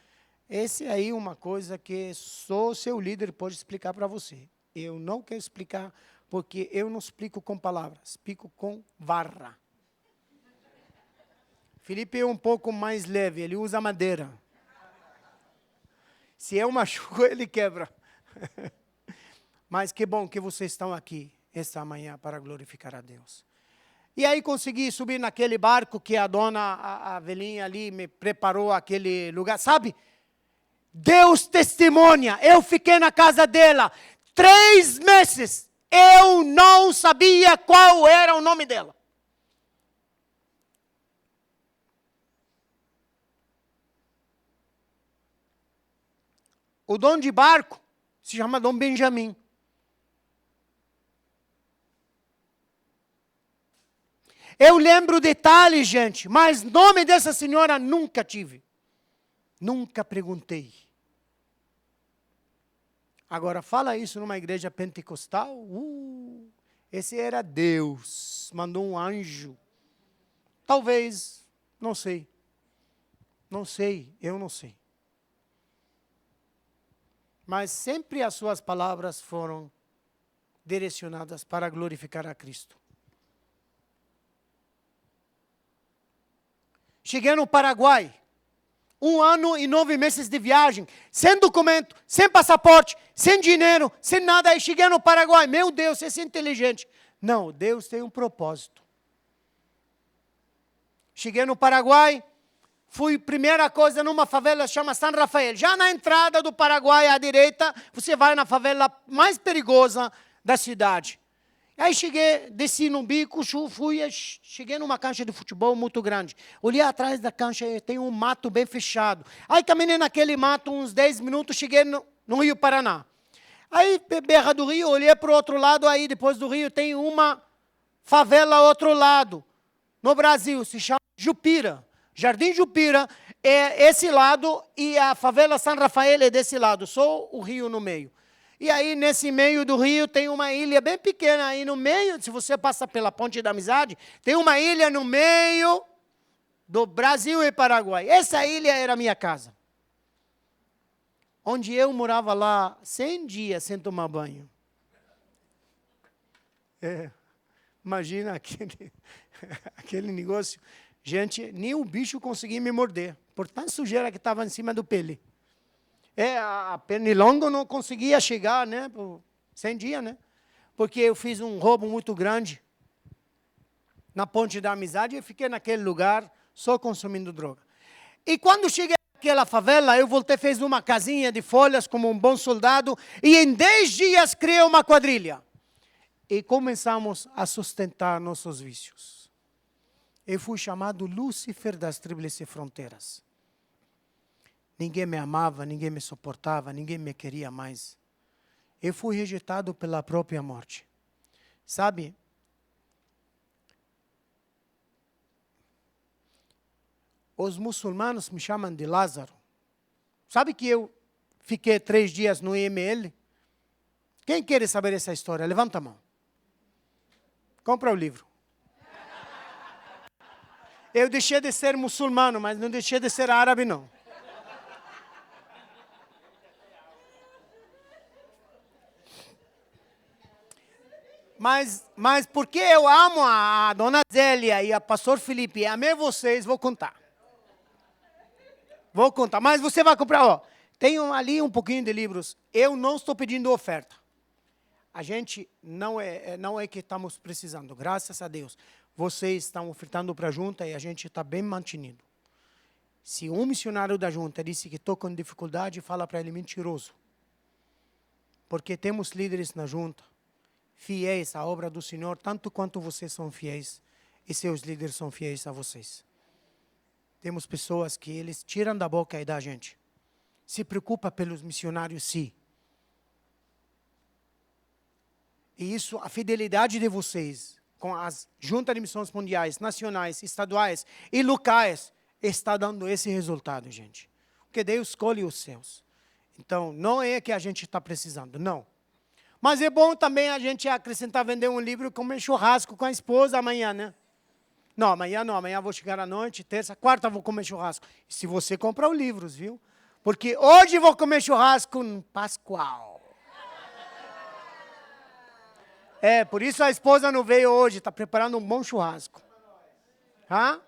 Esse aí é uma coisa que só o seu líder pode explicar para você. Eu não quero explicar, porque eu não explico com palavras, explico com vara. Felipe é um pouco mais leve, ele usa madeira. Se eu machuco, ele quebra. Mas que bom que vocês estão aqui esta manhã para glorificar a Deus. E aí consegui subir naquele barco que a dona, a velhinha ali, me preparou aquele lugar. Sabe? Deus testemunha. Eu fiquei na casa dela 3 meses. Eu não sabia qual era o nome dela. O dono de barco se chama Dom Benjamin. Eu lembro detalhes, gente, mas nome dessa senhora nunca tive. Nunca perguntei. Agora, fala isso numa igreja pentecostal. Esse era Deus. Mandou um anjo. Talvez, não sei. Não sei, eu não sei. Mas sempre as suas palavras foram direcionadas para glorificar a Cristo. Cheguei no Paraguai, 1 ano e 9 meses de viagem, sem documento, sem passaporte, sem dinheiro, sem nada. Aí cheguei no Paraguai, meu Deus, esse é inteligente. Não, Deus tem um propósito. Cheguei no Paraguai, fui, primeira coisa, numa favela chama San Rafael. Já na entrada do Paraguai, à direita, você vai na favela mais perigosa da cidade. Aí cheguei, desci no bico, cheguei numa cancha de futebol muito grande. Olhei atrás da cancha e tem um mato bem fechado. Aí caminhei naquele mato uns 10 minutos, cheguei no Rio Paraná. Aí, beira do rio, olhei para o outro lado, aí depois do rio tem uma favela ao outro lado. No Brasil, se chama Jupira. Jardim Jupira é esse lado e a favela San Rafael é desse lado, só o rio no meio. E aí, nesse meio do rio, tem uma ilha bem pequena. Aí no meio, se você passa pela Ponte da Amizade, tem uma ilha no meio do Brasil e Paraguai. Essa ilha era a minha casa. Onde eu morava lá 100 dias sem tomar banho. Imagina aquele negócio. Gente, nem o bicho conseguia me morder, por tanta sujeira que estava em cima do pele. A pernilongo não conseguia chegar, né, por 100 dias, né? Porque eu fiz um roubo muito grande na Ponte da Amizade e fiquei naquele lugar só consumindo droga. E quando cheguei naquela favela, eu voltei, fiz uma casinha de folhas como um bom soldado e em 10 dias criei uma quadrilha. E começamos a sustentar nossos vícios. Eu fui chamado Lúcifer das Tríplices Fronteiras. Ninguém me amava, ninguém me suportava, ninguém me queria mais. Eu fui rejeitado pela própria morte. Sabe? Os muçulmanos me chamam de Lázaro. Sabe que eu fiquei 3 dias no IML? Quem quer saber essa história? Levanta a mão. Compra o livro. Eu deixei de ser muçulmano, mas não deixei de ser árabe, não. Mas porque eu amo a dona Zélia e a pastor Felipe e amei vocês, vou contar. Mas você vai comprar, ó. Tem ali um pouquinho de livros. Eu não estou pedindo oferta. A gente não é que estamos precisando, graças a Deus. Vocês estão ofertando para a junta e a gente está bem mantido. Se um missionário da junta disse que estou com dificuldade, fala para ele mentiroso. Porque temos líderes na junta, fiéis à obra do Senhor, tanto quanto vocês são fiéis, e seus líderes são fiéis a vocês. Temos pessoas que eles tiram da boca e da gente. Se preocupa pelos missionários, sim. E isso, a fidelidade de vocês com as juntas de missões mundiais, nacionais, estaduais e locais, está dando esse resultado, gente. Porque Deus escolhe os céus. Então, não é que a gente está precisando, não. Mas é bom também a gente acrescentar, vender um livro e comer churrasco com a esposa amanhã, né? Não, amanhã vou chegar à noite, terça, quarta vou comer churrasco. Se você comprar os livros, viu? Porque hoje vou comer churrasco no Pascoal. Por isso a esposa não veio hoje, está preparando um bom churrasco. Hã?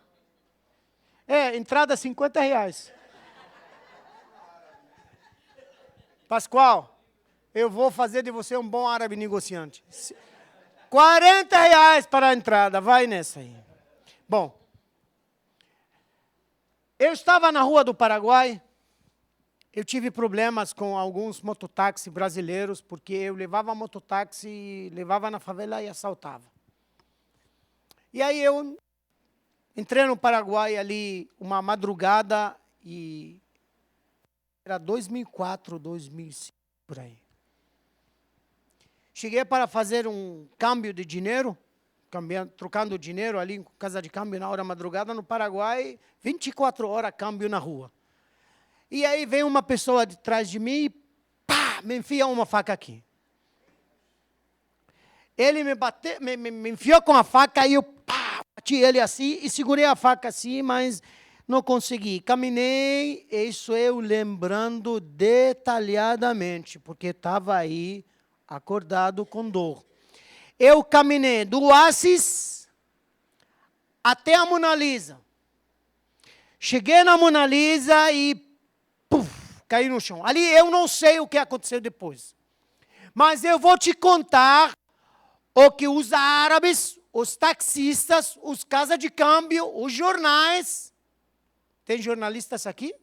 Entrada R$50. Pascoal, eu vou fazer de você um bom árabe negociante. R$40 para a entrada, vai nessa aí. Bom, eu estava na rua do Paraguai, eu tive problemas com alguns mototáxis brasileiros, porque eu levava mototáxi, levava na favela e assaltava. E aí eu entrei no Paraguai ali, uma madrugada, e era 2004, 2005, por aí. Cheguei para fazer um câmbio de dinheiro, trocando dinheiro ali em casa de câmbio na hora madrugada no Paraguai, 24 horas câmbio na rua. E aí vem uma pessoa de trás de mim e pá, me enfia uma faca aqui. Ele me bateu, me enfiou com a faca e eu pá, bati ele assim e segurei a faca assim, mas não consegui. Caminhei, isso eu lembrando detalhadamente, porque estava aí acordado com dor. Eu caminhei do Oásis até a Mona Lisa. Cheguei na Mona Lisa e puf, caí no chão. Ali eu não sei o que aconteceu depois. Mas eu vou te contar o que os árabes, os taxistas, os casas de câmbio, os jornais Tem jornalistas aqui?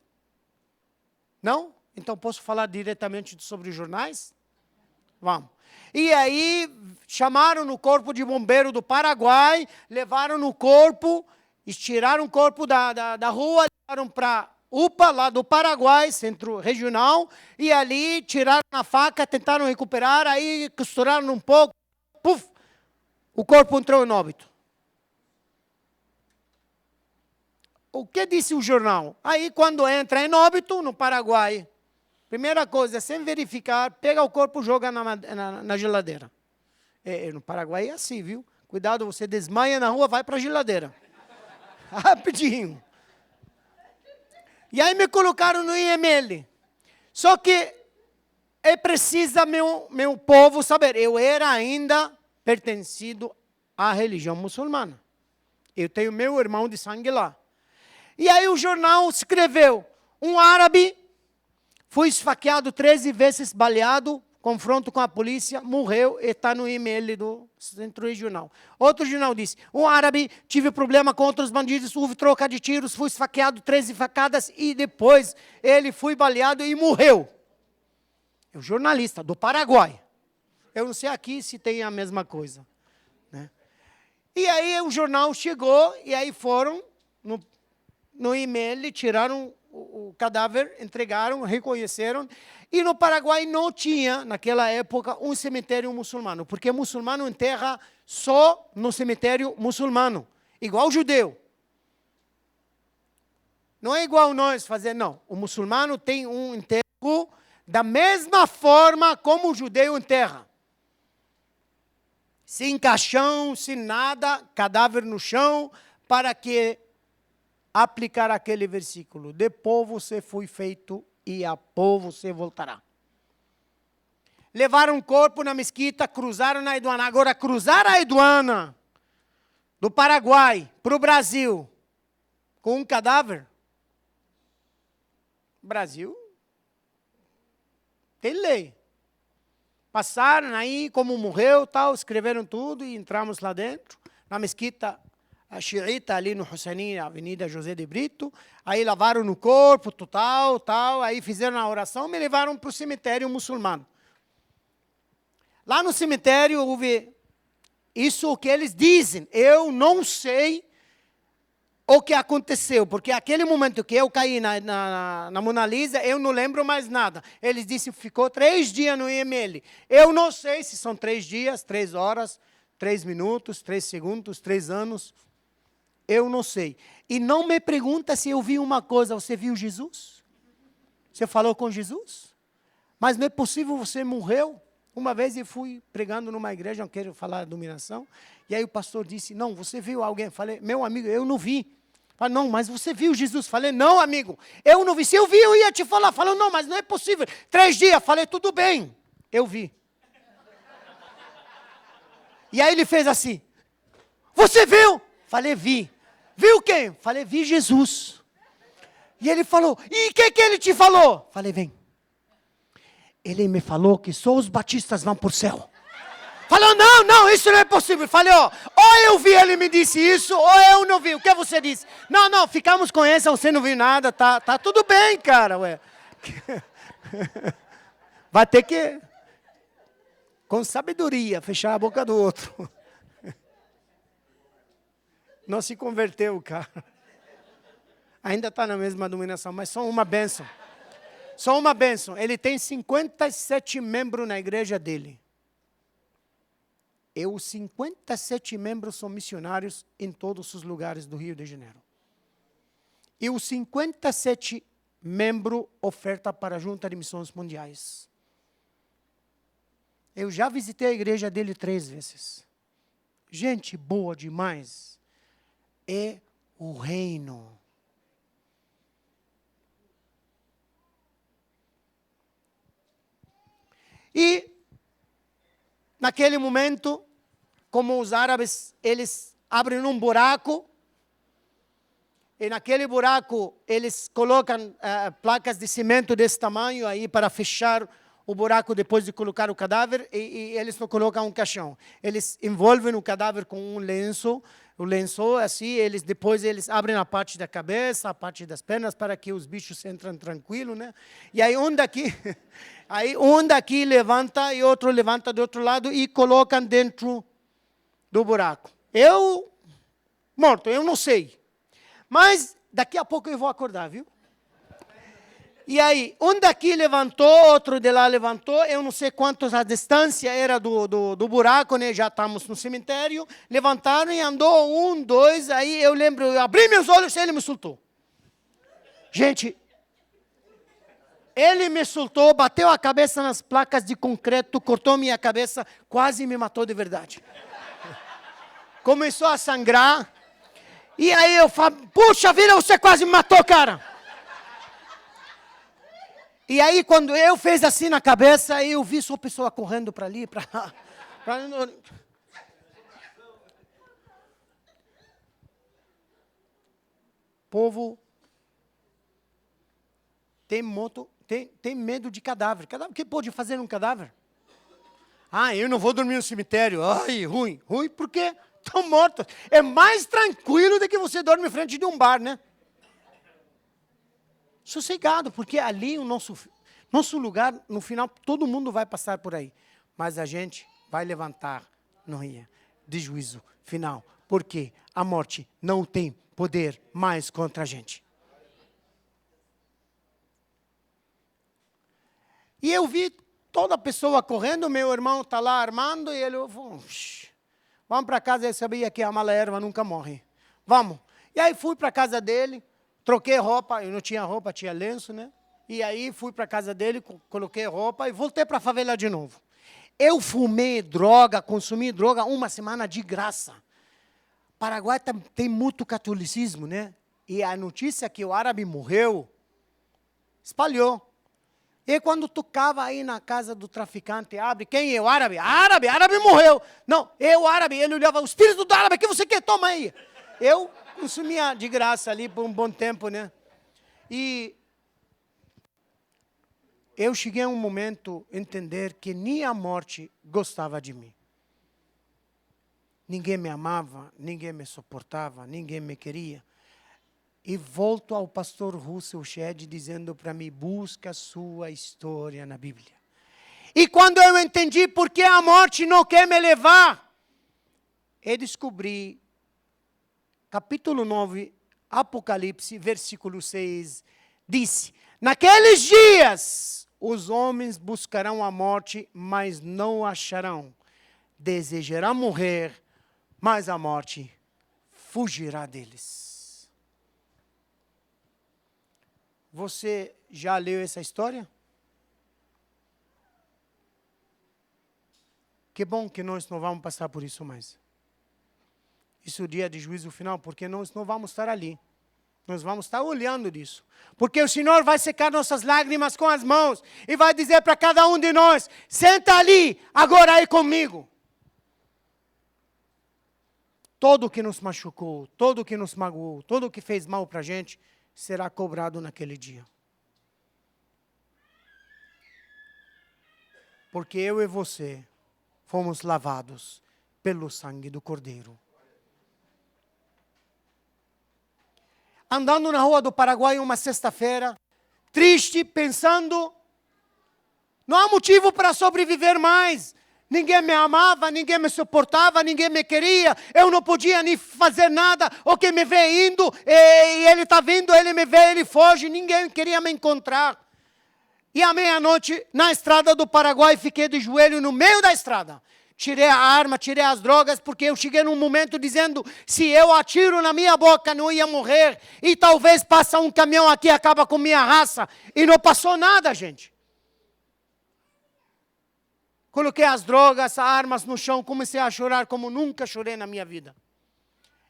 Não? Então posso falar diretamente sobre os jornais? Vamos. E aí chamaram o corpo de bombeiro do Paraguai, levaram o corpo, tiraram o corpo da rua, levaram para UPA, lá do Paraguai, centro regional, e ali tiraram a faca, tentaram recuperar, aí costuraram um pouco, puf, o corpo entrou em óbito. O que disse o jornal? Aí quando entra em óbito no Paraguai, primeira coisa, sem verificar, pega o corpo e joga na geladeira. No Paraguai é assim, viu? Cuidado, você desmaia na rua, vai para a geladeira. Rapidinho. E aí me colocaram no IML. Só que é preciso meu povo saber, eu era ainda pertencido à religião muçulmana. Eu tenho meu irmão de sangue lá. E aí o jornal escreveu, um árabe foi esfaqueado 13 vezes, baleado, confronto com a polícia, morreu e está no e-mail do centro regional. Outro jornal disse, um árabe tive problema com outros bandidos, houve troca de tiros, foi esfaqueado 13 facadas e depois ele foi baleado e morreu. É o jornalista do Paraguai. Eu não sei aqui se tem a mesma coisa. Né? E aí o jornal chegou e aí foram no e-mail, tiraram o cadáver, entregaram, reconheceram. E no Paraguai não tinha, naquela época, um cemitério muçulmano. Porque muçulmano enterra só no cemitério muçulmano. Igual o judeu. Não é igual nós fazer, não. O muçulmano tem um enterro da mesma forma como o judeu enterra. Sem caixão, sem nada, cadáver no chão, para que aplicar aquele versículo. De povo você foi feito e a povo você voltará. Levaram um corpo na mesquita, cruzaram na aduana. Agora, cruzar a aduana do Paraguai para o Brasil com um cadáver, Brasil tem lei. Passaram aí, como morreu, tal, escreveram tudo e entramos lá dentro, na mesquita a xiita ali no Husseini, Avenida José de Brito, aí lavaram no corpo, tal, aí fizeram a oração, me levaram para o cemitério muçulmano. Lá no cemitério houve isso o que eles dizem, eu não sei o que aconteceu, porque aquele momento que eu caí na Mona Lisa, eu não lembro mais nada. Eles disseram que ficou 3 dias no IML. Eu não sei se são 3 dias, 3 horas, 3 minutos, 3 segundos, 3 anos. Eu não sei. E não me pergunta se eu vi uma coisa. Você viu Jesus? Você falou com Jesus? Mas não é possível, você morreu. Uma vez eu fui pregando numa igreja, não quero falar de dominação. E aí o pastor disse, não, você viu alguém? Falei, meu amigo, eu não vi. Falei, não, mas você viu Jesus? Falei, não, amigo, eu não vi. Se eu vi, eu ia te falar. Falei, não, mas não é possível. 3 dias. Falei, tudo bem. Eu vi. E aí ele fez assim. Você viu? Falei, vi. Viu quem? Falei, vi Jesus. E ele falou, e o que ele te falou? Falei, vem. Ele me falou que só os batistas vão para o céu. Falou, não, isso não é possível. Falei, ou eu vi, ele me disse isso, ou eu não vi. O que você disse? Não, ficamos com essa, você não viu nada, tá tudo bem, cara. Ué. Vai ter que, com sabedoria, fechar a boca do outro. Não se converteu, cara. Ainda está na mesma dominação, mas só uma bênção. Só uma bênção. Ele tem 57 membros na igreja dele. E os 57 membros são missionários em todos os lugares do Rio de Janeiro. E os 57 membros ofertam para a Junta de Missões Mundiais. Eu já visitei a igreja dele 3 vezes. Gente boa demais. É o reino. E, naquele momento, como os árabes, eles abrem um buraco, e naquele buraco eles colocam placas de cimento desse tamanho aí para fechar o buraco depois de colocar o cadáver, e eles não colocam um caixão. Eles envolvem o cadáver com um lenço, O lençol, assim, depois eles abrem a parte da cabeça, a parte das pernas, para que os bichos entrem tranquilo, né? E aí um daqui, levanta e outro levanta do outro lado e colocam dentro do buraco. Eu, morto, eu não sei. Mas daqui a pouco eu vou acordar, viu? E aí, um daqui levantou, outro de lá levantou, eu não sei quantos a distância era do buraco, né? Já estamos no cemitério. Levantaram e andou 1, 2, aí eu lembro, eu abri meus olhos e ele me soltou. Gente, ele me soltou, bateu a cabeça nas placas de concreto, cortou minha cabeça, quase me matou de verdade. Começou a sangrar. E aí eu falo, puxa vida, você quase me matou, cara. E aí, quando eu fiz assim na cabeça, eu vi só pessoa correndo para ali, para lá. Povo tem medo de cadáver. O que pode fazer um cadáver? Ah, eu não vou dormir no cemitério. Ai, ruim. Ruim por quê? Estão mortos. É mais tranquilo do que você dorme em frente de um bar, né? Sossegado, porque ali o nosso lugar, no final, todo mundo vai passar por aí. Mas a gente vai levantar no dia de juízo final. Porque a morte não tem poder mais contra a gente. E eu vi toda a pessoa correndo, meu irmão está lá armando, e ele falou, vamos para casa, eu sabia que a mala erva nunca morre. Vamos. E aí fui para a casa dele, troquei roupa, eu não tinha roupa, tinha lenço, né? E aí fui para a casa dele, coloquei roupa e voltei para a favela de novo. Eu fumei droga, consumi droga 1 semana de graça. Paraguai tem muito catolicismo, né? E a notícia que o árabe morreu, espalhou. E quando tocava aí na casa do traficante, abre, quem é o árabe? Árabe morreu. Não, o árabe, ele olhava, o espírito do árabe, o que você quer? Toma aí. Eu consumia de graça ali por um bom tempo, né? E eu cheguei a um momento a entender que nem a morte gostava de mim. Ninguém me amava, ninguém me suportava, ninguém me queria. E volto ao pastor Russell Shedd dizendo para mim, busca a sua história na Bíblia. E quando eu entendi por que a morte não quer me levar, eu descobri, capítulo 9, Apocalipse, versículo 6, disse, naqueles dias os homens buscarão a morte, mas não acharão. Desejarão morrer, mas a morte fugirá deles. Você já leu essa história? Que bom que nós não vamos passar por isso mais. Isso é o dia de juízo final, porque nós não vamos estar ali. Nós vamos estar olhando disso. Porque o Senhor vai secar nossas lágrimas com as mãos e vai dizer para cada um de nós, senta ali, agora aí comigo. Todo o que nos machucou, todo o que nos magoou, todo o que fez mal para a gente, será cobrado naquele dia. Porque eu e você fomos lavados pelo sangue do Cordeiro. Andando na rua do Paraguai uma sexta-feira, triste, pensando, não há motivo para sobreviver mais. Ninguém me amava, ninguém me suportava, ninguém me queria. Eu não podia nem fazer nada. O que me vê indo, e ele está vindo, ele me vê, ele foge. Ninguém queria me encontrar. E à meia-noite, na estrada do Paraguai, fiquei de joelho no meio da estrada. Tirei a arma, tirei as drogas, porque eu cheguei num momento dizendo, se eu atiro na minha boca, não ia morrer. E talvez passa um caminhão aqui e acaba com minha raça. E não passou nada, gente. Coloquei as drogas, as armas no chão, comecei a chorar como nunca chorei na minha vida.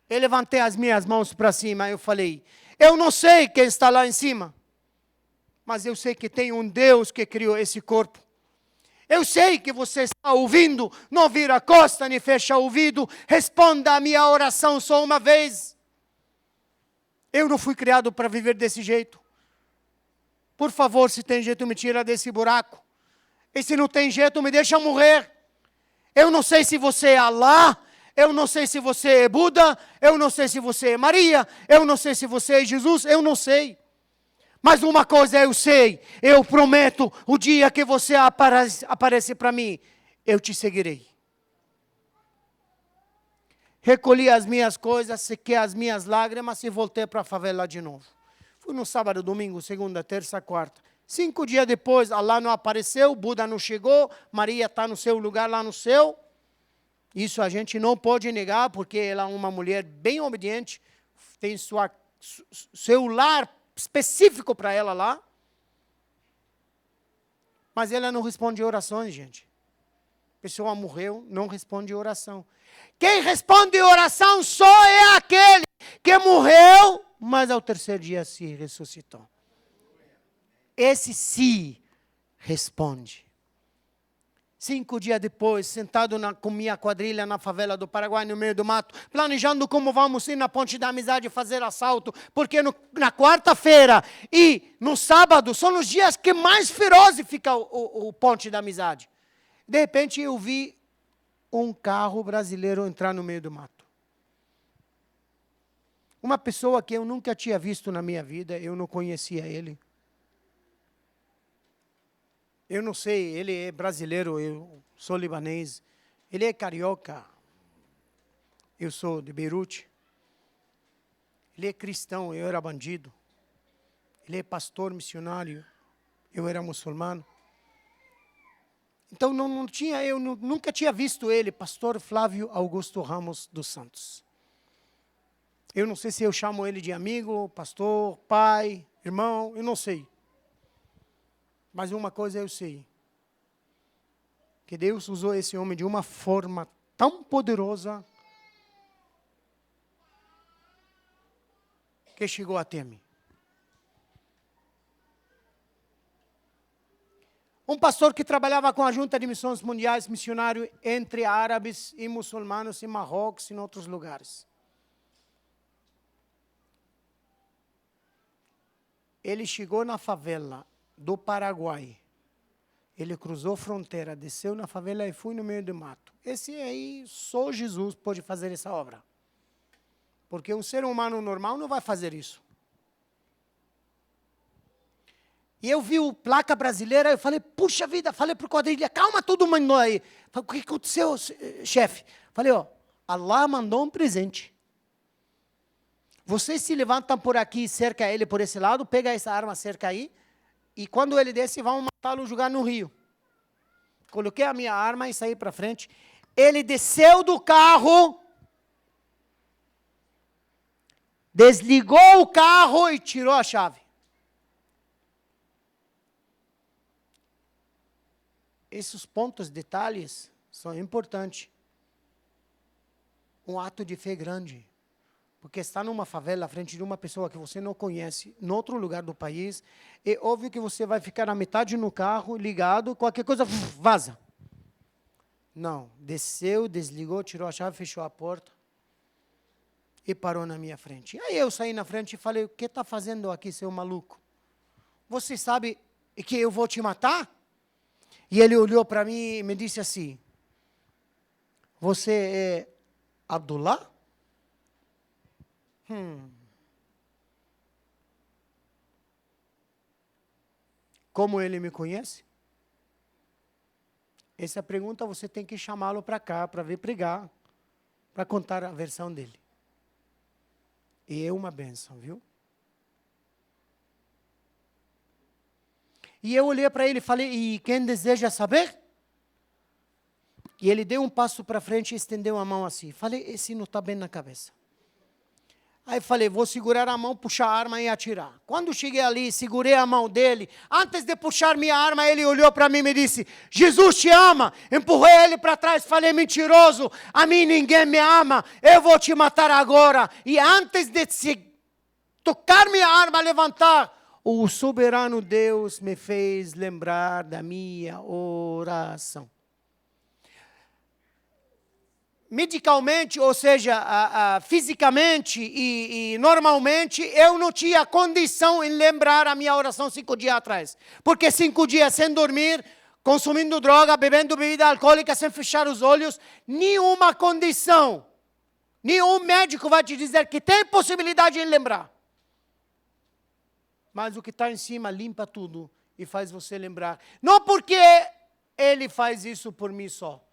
Eu levantei as minhas mãos para cima e eu falei, eu não sei quem está lá em cima, mas eu sei que tem um Deus que criou esse corpo. Eu sei que você está ouvindo, não vira a costa nem fecha o ouvido, responda a minha oração só uma vez. Eu não fui criado para viver desse jeito. Por favor, se tem jeito, me tira desse buraco. E se não tem jeito, me deixa morrer. Eu não sei se você é Alá, Eu não sei se você é Buda, eu não sei se você é Maria, eu não sei se você é Jesus, eu não sei. Mas uma coisa eu sei, eu prometo, o dia que você aparecer para mim, eu te seguirei. Recolhi as minhas coisas, sequei as minhas lágrimas e voltei para a favela de novo. Fui no sábado, domingo, segunda, terça, quarta. 5 dias depois, Allah não apareceu, Buda não chegou, Maria está no seu lugar lá no céu. Isso a gente não pode negar, porque ela é uma mulher bem obediente, tem seu lar específico para ela lá. Mas ela não responde orações, gente. A pessoa morreu, não responde oração. Quem responde oração só é aquele que morreu, mas ao terceiro dia se ressuscitou. Esse sim responde. 5 dias depois, sentado com minha quadrilha na favela do Paraguai, no meio do mato, planejando como vamos ir na Ponte da Amizade fazer assalto, porque na quarta-feira e no sábado são os dias que mais feroz fica o Ponte da Amizade. De repente eu vi um carro brasileiro entrar no meio do mato. Uma pessoa que eu nunca tinha visto na minha vida, eu não conhecia ele. Eu não sei, ele é brasileiro, eu sou libanês. Ele é carioca, eu sou de Beirute. Ele é cristão, eu era bandido. Ele é pastor missionário, eu era muçulmano. Então eu nunca tinha visto ele, pastor Flávio Augusto Ramos dos Santos. Eu não sei se eu chamo ele de amigo, pastor, pai, irmão, eu não sei. Mas uma coisa eu sei, que Deus usou esse homem de uma forma tão poderosa, que chegou até mim. Um pastor que trabalhava com a Junta de Missões Mundiais, missionário entre árabes e muçulmanos em Marrocos e em outros lugares. Ele chegou na favela do Paraguai. Ele cruzou a fronteira, desceu na favela e foi no meio do mato. Esse aí, só Jesus pode fazer essa obra. Porque um ser humano normal não vai fazer isso. E eu vi o placa brasileira, eu falei, puxa vida, falei para o quadrilha, calma todo mundo aí. Falei, o que aconteceu, chefe? Falei, Allah mandou um presente. Vocês se levantam por aqui, cerca ele por esse lado, pega essa arma, cerca aí, e quando ele desce, vão matá-lo e jogar no rio. Coloquei a minha arma e saí para frente. Ele desceu do carro, desligou o carro e tirou a chave. Esses pontos, detalhes, são importantes. Um ato de fé grande. Porque está numa favela, à frente de uma pessoa que você não conhece, em outro lugar do país, é óbvio que você vai ficar na metade no carro, ligado, qualquer coisa, vaza. Não, desceu, desligou, tirou a chave, fechou a porta e parou na minha frente. Aí eu saí na frente e falei, o que está fazendo aqui, seu maluco? Você sabe que eu vou te matar? E ele olhou para mim e me disse assim, você é Abdullah? Como ele me conhece? Essa pergunta você tem que chamá-lo para cá, para vir pregar, para contar a versão dele. E é uma bênção, viu? E eu olhei para ele e falei, e quem deseja saber? E ele deu um passo para frente e estendeu a mão assim. Falei, esse não está bem na cabeça. Aí falei, vou segurar a mão, puxar a arma e atirar. Quando cheguei ali, segurei a mão dele. Antes de puxar minha arma, ele olhou para mim e me disse, Jesus te ama. Empurrei ele para trás, falei, mentiroso, a mim ninguém me ama, eu vou te matar agora. E antes de tocar minha arma, levantar, o soberano Deus me fez lembrar da minha oração. Medicalmente, ou seja, fisicamente e normalmente, eu não tinha condição em lembrar a minha oração 5 dias atrás. Porque 5 dias sem dormir, consumindo droga, bebendo bebida alcoólica sem fechar os olhos, nenhuma condição, nenhum médico vai te dizer que tem possibilidade de lembrar. Mas o que está em cima limpa tudo e faz você lembrar. Não porque ele faz isso por mim só.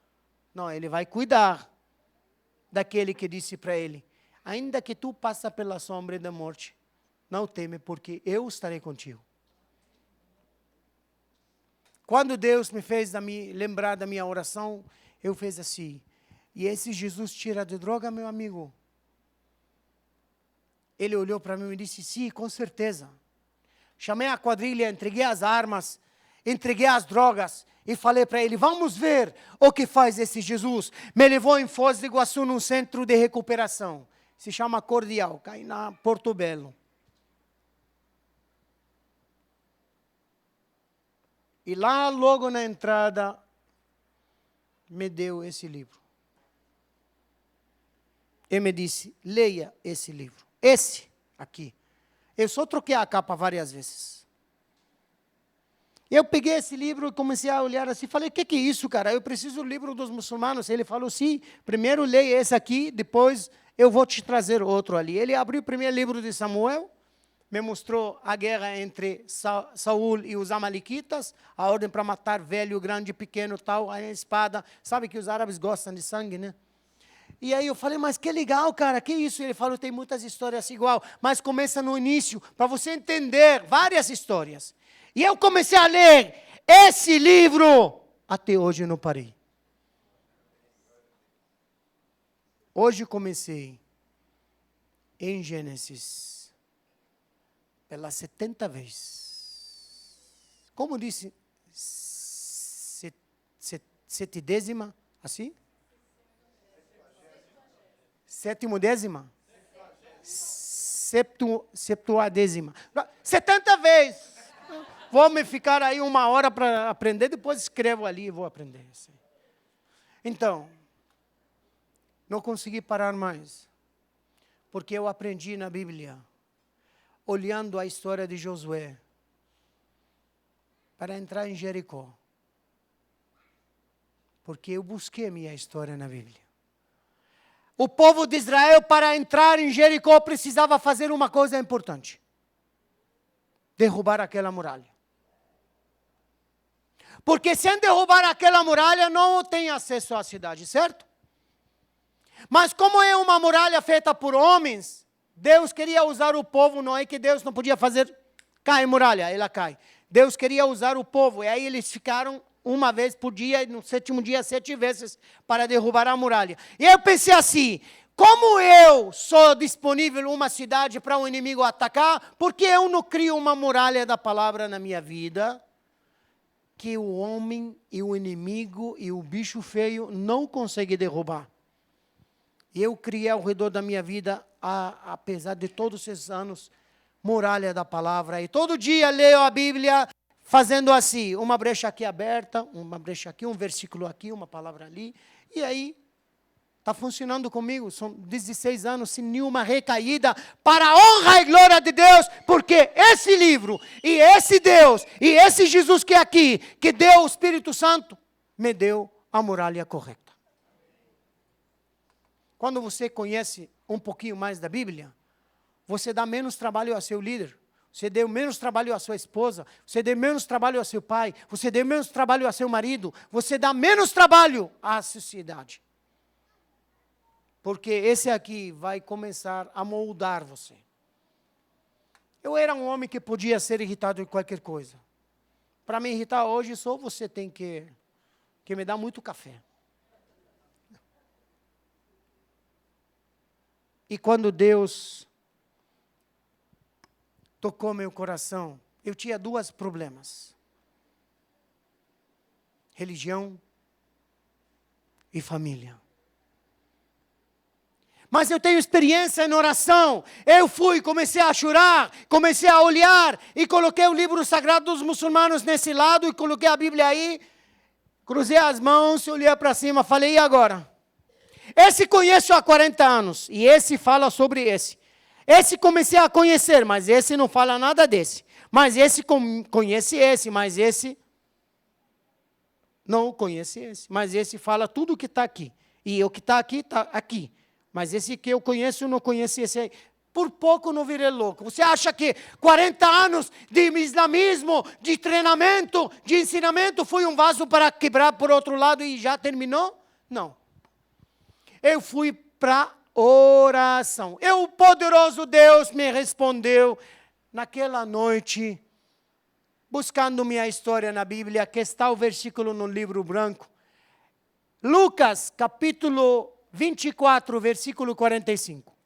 Não, ele vai cuidar daquele que disse para ele: ainda que tu passa pela sombra da morte, não teme, porque eu estarei contigo. Quando Deus me fez lembrar da minha oração, eu fiz assim. E esse Jesus tira de droga, meu amigo? Ele olhou para mim e disse: sim, com certeza. Chamei a quadrilha, entreguei as armas, entreguei as drogas e falei para ele: vamos ver o que faz esse Jesus. Me levou em Foz do Iguaçu, num centro de recuperação. Se chama Cordial, cai na Porto Belo. E lá, logo na entrada, me deu esse livro. E me disse: leia esse livro. Esse aqui. Eu só troquei a capa várias vezes. Eu peguei esse livro e comecei a olhar assim. Falei: o que é isso, cara? Eu preciso do livro dos muçulmanos. Ele falou: sim, primeiro leia esse aqui, depois eu vou te trazer outro ali. Ele abriu o primeiro livro de Samuel, me mostrou a guerra entre Saul e os amalequitas, a ordem para matar velho, grande, pequeno, tal, a espada. Sabe que os árabes gostam de sangue, né? E aí eu falei: mas que legal, cara, que isso? Ele falou: tem muitas histórias igual, mas começa no início, para você entender várias histórias. E eu comecei a ler esse livro, até hoje eu não parei. Hoje comecei em Gênesis, pela 70 vez. Como disse? Setidésima, assim? Sétimodésima? Septuadésima. 70 vezes. Vou me ficar aí 1 hora para aprender, depois escrevo ali e vou aprender. Então, não consegui parar mais. Porque eu aprendi na Bíblia, olhando a história de Josué, para entrar em Jericó. Porque eu busquei a minha história na Bíblia. O povo de Israel, para entrar em Jericó, precisava fazer uma coisa importante: derrubar aquela muralha. Porque sem derrubar aquela muralha, não tem acesso à cidade, certo? Mas como é uma muralha feita por homens, Deus queria usar o povo, não é que Deus não podia fazer, cai muralha, ela cai. Deus queria usar o povo, e aí eles ficaram uma vez por dia, e no 7º dia, 7 vezes, para derrubar a muralha. E eu pensei assim: como eu sou disponível uma cidade para o inimigo atacar, por que eu não crio uma muralha da palavra na minha vida, que o homem e o inimigo e o bicho feio não conseguem derrubar? E eu criei ao redor da minha vida, apesar de todos esses anos, muralha da palavra. E todo dia leio a Bíblia fazendo assim, uma brecha aqui aberta, uma brecha aqui, um versículo aqui, uma palavra ali. E aí, está funcionando comigo. São 16 anos sem nenhuma recaída, para a honra e glória de Deus, porque esse livro, e esse Deus, e esse Jesus que é aqui, que deu o Espírito Santo, me deu a muralha correta. Quando você conhece um pouquinho mais da Bíblia, você dá menos trabalho ao seu líder, você deu menos trabalho à sua esposa, você deu menos trabalho ao seu pai, você deu menos trabalho ao seu marido, você dá menos trabalho à sociedade. Porque esse aqui vai começar a moldar você. Eu era um homem que podia ser irritado em qualquer coisa. Para me irritar hoje, só você tem que me dar muito café. E quando Deus tocou meu coração, eu tinha 2 problemas: religião e família. Mas eu tenho experiência em oração. Eu comecei a chorar, comecei a olhar e coloquei o livro sagrado dos muçulmanos nesse lado e coloquei a Bíblia aí, cruzei as mãos, olhei para cima, falei: e agora? Esse conheço há 40 anos, e esse fala sobre esse. Esse comecei a conhecer, mas esse não fala nada desse. Mas esse conhece esse, mas esse... Não conhece esse, mas esse fala tudo que está aqui. E o que está aqui. Mas esse que eu conheço, não conhece esse aí. Por pouco não virei louco. Você acha que 40 anos de islamismo, de treinamento, de ensinamento, foi um vaso para quebrar por outro lado e já terminou? Não. Eu fui para oração. E o poderoso Deus me respondeu naquela noite, buscando minha história na Bíblia, que está o versículo no livro branco. Lucas, capítulo 24, versículo 45.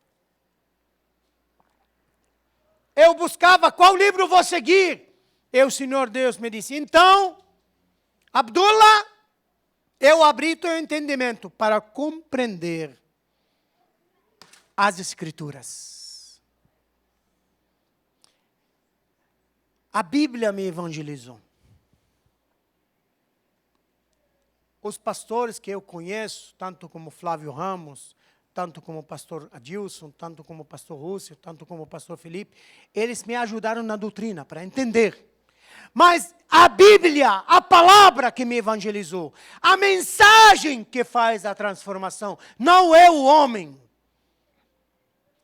Eu buscava qual livro vou seguir. E o Senhor Deus me disse, então, Abdullah, eu abri teu entendimento para compreender as Escrituras. A Bíblia me evangelizou. Os pastores que eu conheço, tanto como Flávio Ramos, tanto como o pastor Adilson, tanto como o pastor Rússio, tanto como o pastor Felipe, eles me ajudaram na doutrina para entender. Mas a Bíblia, a palavra que me evangelizou, a mensagem que faz a transformação, não é o homem.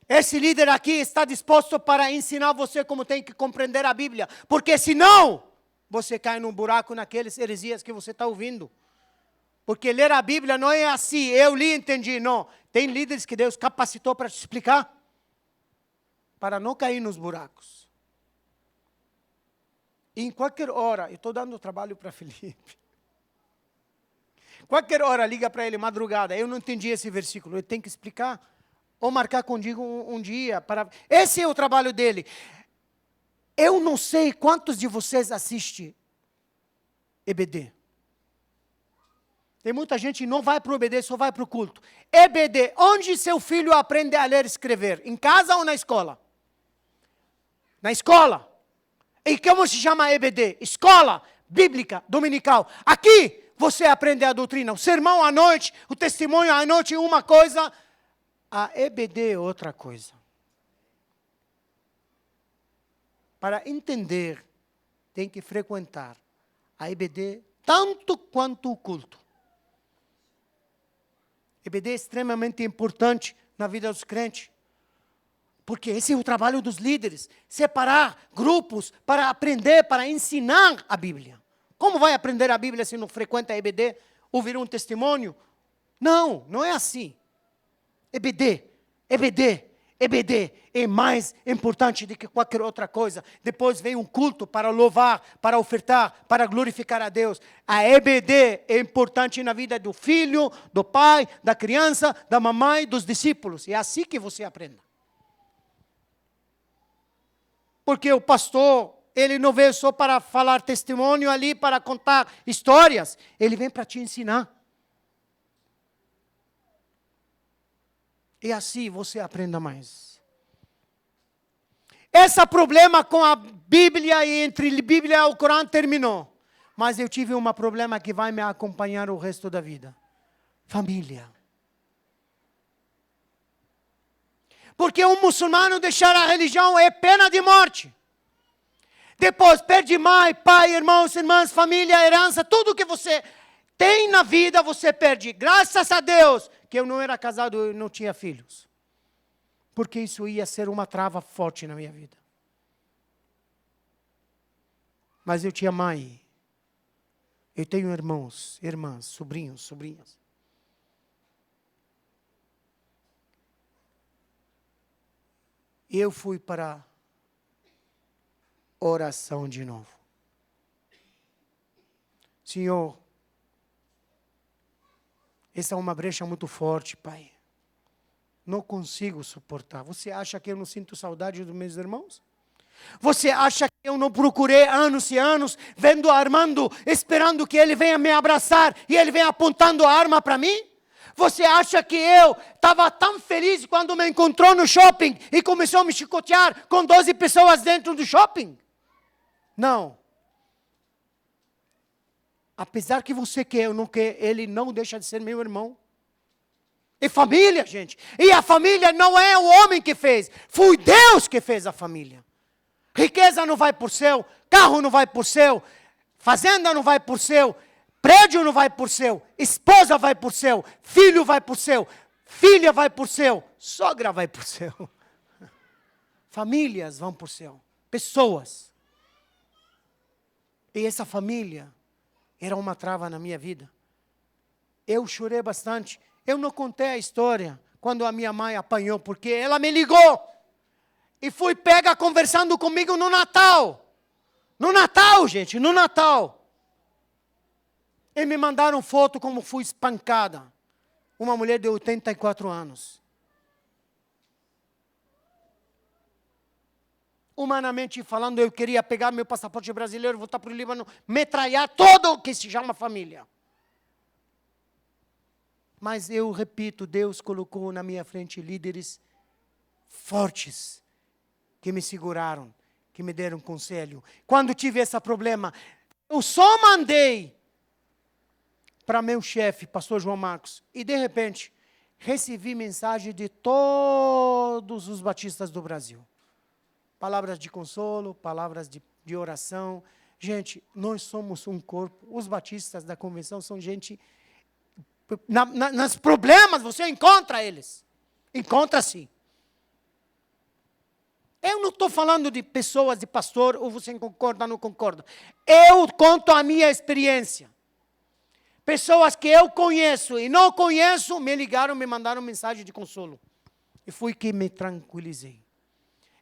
Esse líder aqui está disposto para ensinar você como tem que compreender a Bíblia, porque senão você cai num buraco naqueles heresias que você está ouvindo. Porque ler a Bíblia não é assim, eu li e entendi, não. Tem líderes que Deus capacitou para te explicar, para não cair nos buracos. E em qualquer hora, eu estou dando trabalho para Felipe. Qualquer hora, liga para ele, madrugada, eu não entendi esse versículo, ele tem que explicar. Ou marcar contigo um dia. Esse é o trabalho dele. Eu não sei quantos de vocês assistem EBD. Tem muita gente que não vai para o EBD, só vai para o culto. EBD, onde seu filho aprende a ler e escrever? Em casa ou na escola? Na escola. E como se chama EBD? Escola Bíblica Dominical. Aqui você aprende a doutrina. O sermão à noite, o testemunho à noite é uma coisa, a EBD é outra coisa. Para entender, tem que frequentar a EBD tanto quanto o culto. EBD é extremamente importante na vida dos crentes. Porque esse é o trabalho dos líderes. Separar grupos para aprender, para ensinar a Bíblia. Como vai aprender a Bíblia se não frequenta a EBD? Ouvir um testemunho? Não, não é assim. EBD é mais importante do que qualquer outra coisa. Depois vem um culto para louvar, para ofertar, para glorificar a Deus. A EBD é importante na vida do filho, do pai, da criança, da mamãe, dos discípulos. É assim que você aprende. Porque o pastor, ele não veio só para falar testemunho ali, para contar histórias. Ele vem para te ensinar. E assim você aprenda mais. Esse problema com a Bíblia e entre a Bíblia e o Corão terminou. Mas eu tive um problema que vai me acompanhar o resto da vida. Família. Porque um muçulmano deixar a religião é pena de morte. Depois perde mãe, pai, irmãos, irmãs, família, herança, tudo que você tem na vida você perde. Graças a Deus que eu não era casado e não tinha filhos. Porque isso ia ser uma trava forte na minha vida. Mas eu tinha mãe. Eu tenho irmãos, irmãs, sobrinhos, sobrinhas. E eu fui para oração de novo. Senhor, essa é uma brecha muito forte, Pai. Não consigo suportar. Você acha que eu não sinto saudade dos meus irmãos? Você acha que eu não procurei anos e anos, vendo Armando, esperando que ele venha me abraçar e ele venha apontando a arma para mim? Você acha que eu estava tão feliz quando me encontrou no shopping e começou a me chicotear com 12 pessoas dentro do shopping? Não. Apesar que você quer ou não quer, ele não deixa de ser meu irmão. É família, gente. E a família não é o homem que fez. Foi Deus que fez a família. Riqueza não vai por céu, carro não vai por céu, fazenda não vai por céu, Prédio não vai por céu, esposa vai por céu, filho vai por céu, filha vai por céu, sogra vai por céu. Famílias vão por céu, pessoas. E essa família era uma trava na minha vida. Eu chorei bastante. Eu não contei a história quando a minha mãe apanhou, porque ela me ligou. E fui pega conversando comigo no Natal. No Natal, gente, no Natal. E me mandaram foto como fui espancada. Uma mulher de 84 anos. Humanamente falando, eu queria pegar meu passaporte brasileiro, voltar para o Líbano, metralhar todo o que se chama família. Mas eu repito, Deus colocou na minha frente líderes fortes, que me seguraram, que me deram conselho. Quando tive esse problema, eu só mandei para meu chefe, pastor João Marcos, e de repente, recebi mensagem de todos os batistas do Brasil. Palavras de consolo, palavras de oração. Gente, nós somos um corpo. Os batistas da convenção são gente... Nos problemas você encontra eles. Encontra sim. Eu não estou falando de pessoas, de pastor, ou você concorda ou não concorda. Eu conto a minha experiência. Pessoas que eu conheço e não conheço, me ligaram, me mandaram mensagem de consolo. E fui que me tranquilizei.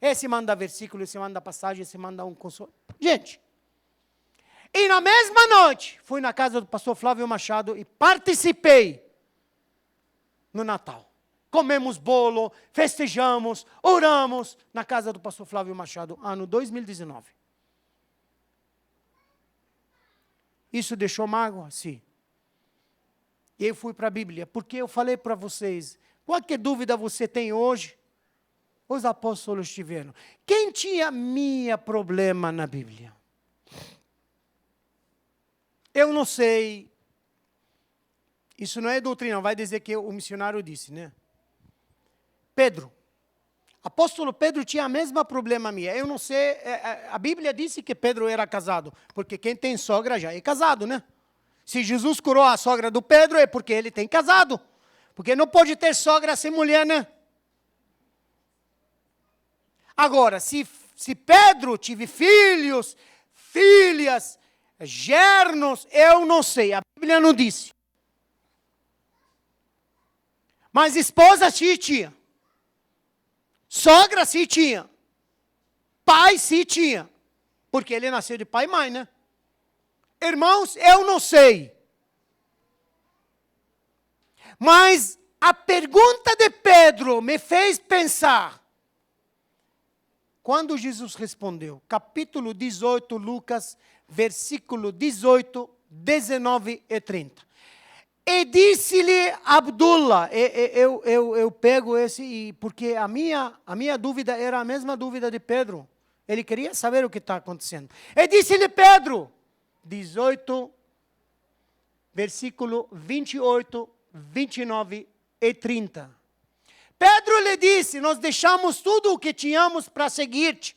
Esse manda versículo, esse manda passagem, esse manda um consolo. Gente, e na mesma noite, fui na casa do pastor Flávio Machado e participei no Natal. Comemos bolo, festejamos, oramos na casa do pastor Flávio Machado, ano 2019. Isso deixou mágoa? Sim. E eu fui para a Bíblia, porque eu falei para vocês, qualquer dúvida você tem hoje, os apóstolos tiveram. Quem tinha minha problema na Bíblia? Eu não sei. Isso não é doutrina, vai dizer que o missionário disse, né? Pedro. Apóstolo Pedro tinha a mesma problema minha. Eu não sei, a Bíblia disse que Pedro era casado, porque quem tem sogra já é casado, né? Se Jesus curou a sogra do Pedro, é porque ele tem casado. Porque não pode ter sogra sem mulher, né? Agora, se Pedro tive filhos, filhas, yernos, eu não sei, a Bíblia não disse. Mas esposa sim tinha. Sogra sim tinha. Pai sim tinha. Porque ele nasceu de pai e mãe, né? Irmãos, eu não sei. Mas a pergunta de Pedro me fez pensar. Quando Jesus respondeu, capítulo 18, Lucas, versículo 18, 19 e 30. E disse-lhe Abdullah, eu pego esse, porque a minha dúvida era a mesma dúvida de Pedro. Ele queria saber o que está acontecendo. E disse-lhe Pedro, 18, versículo 28, 29 e 30. Pedro lhe disse, nós deixamos tudo o que tínhamos para seguir-te.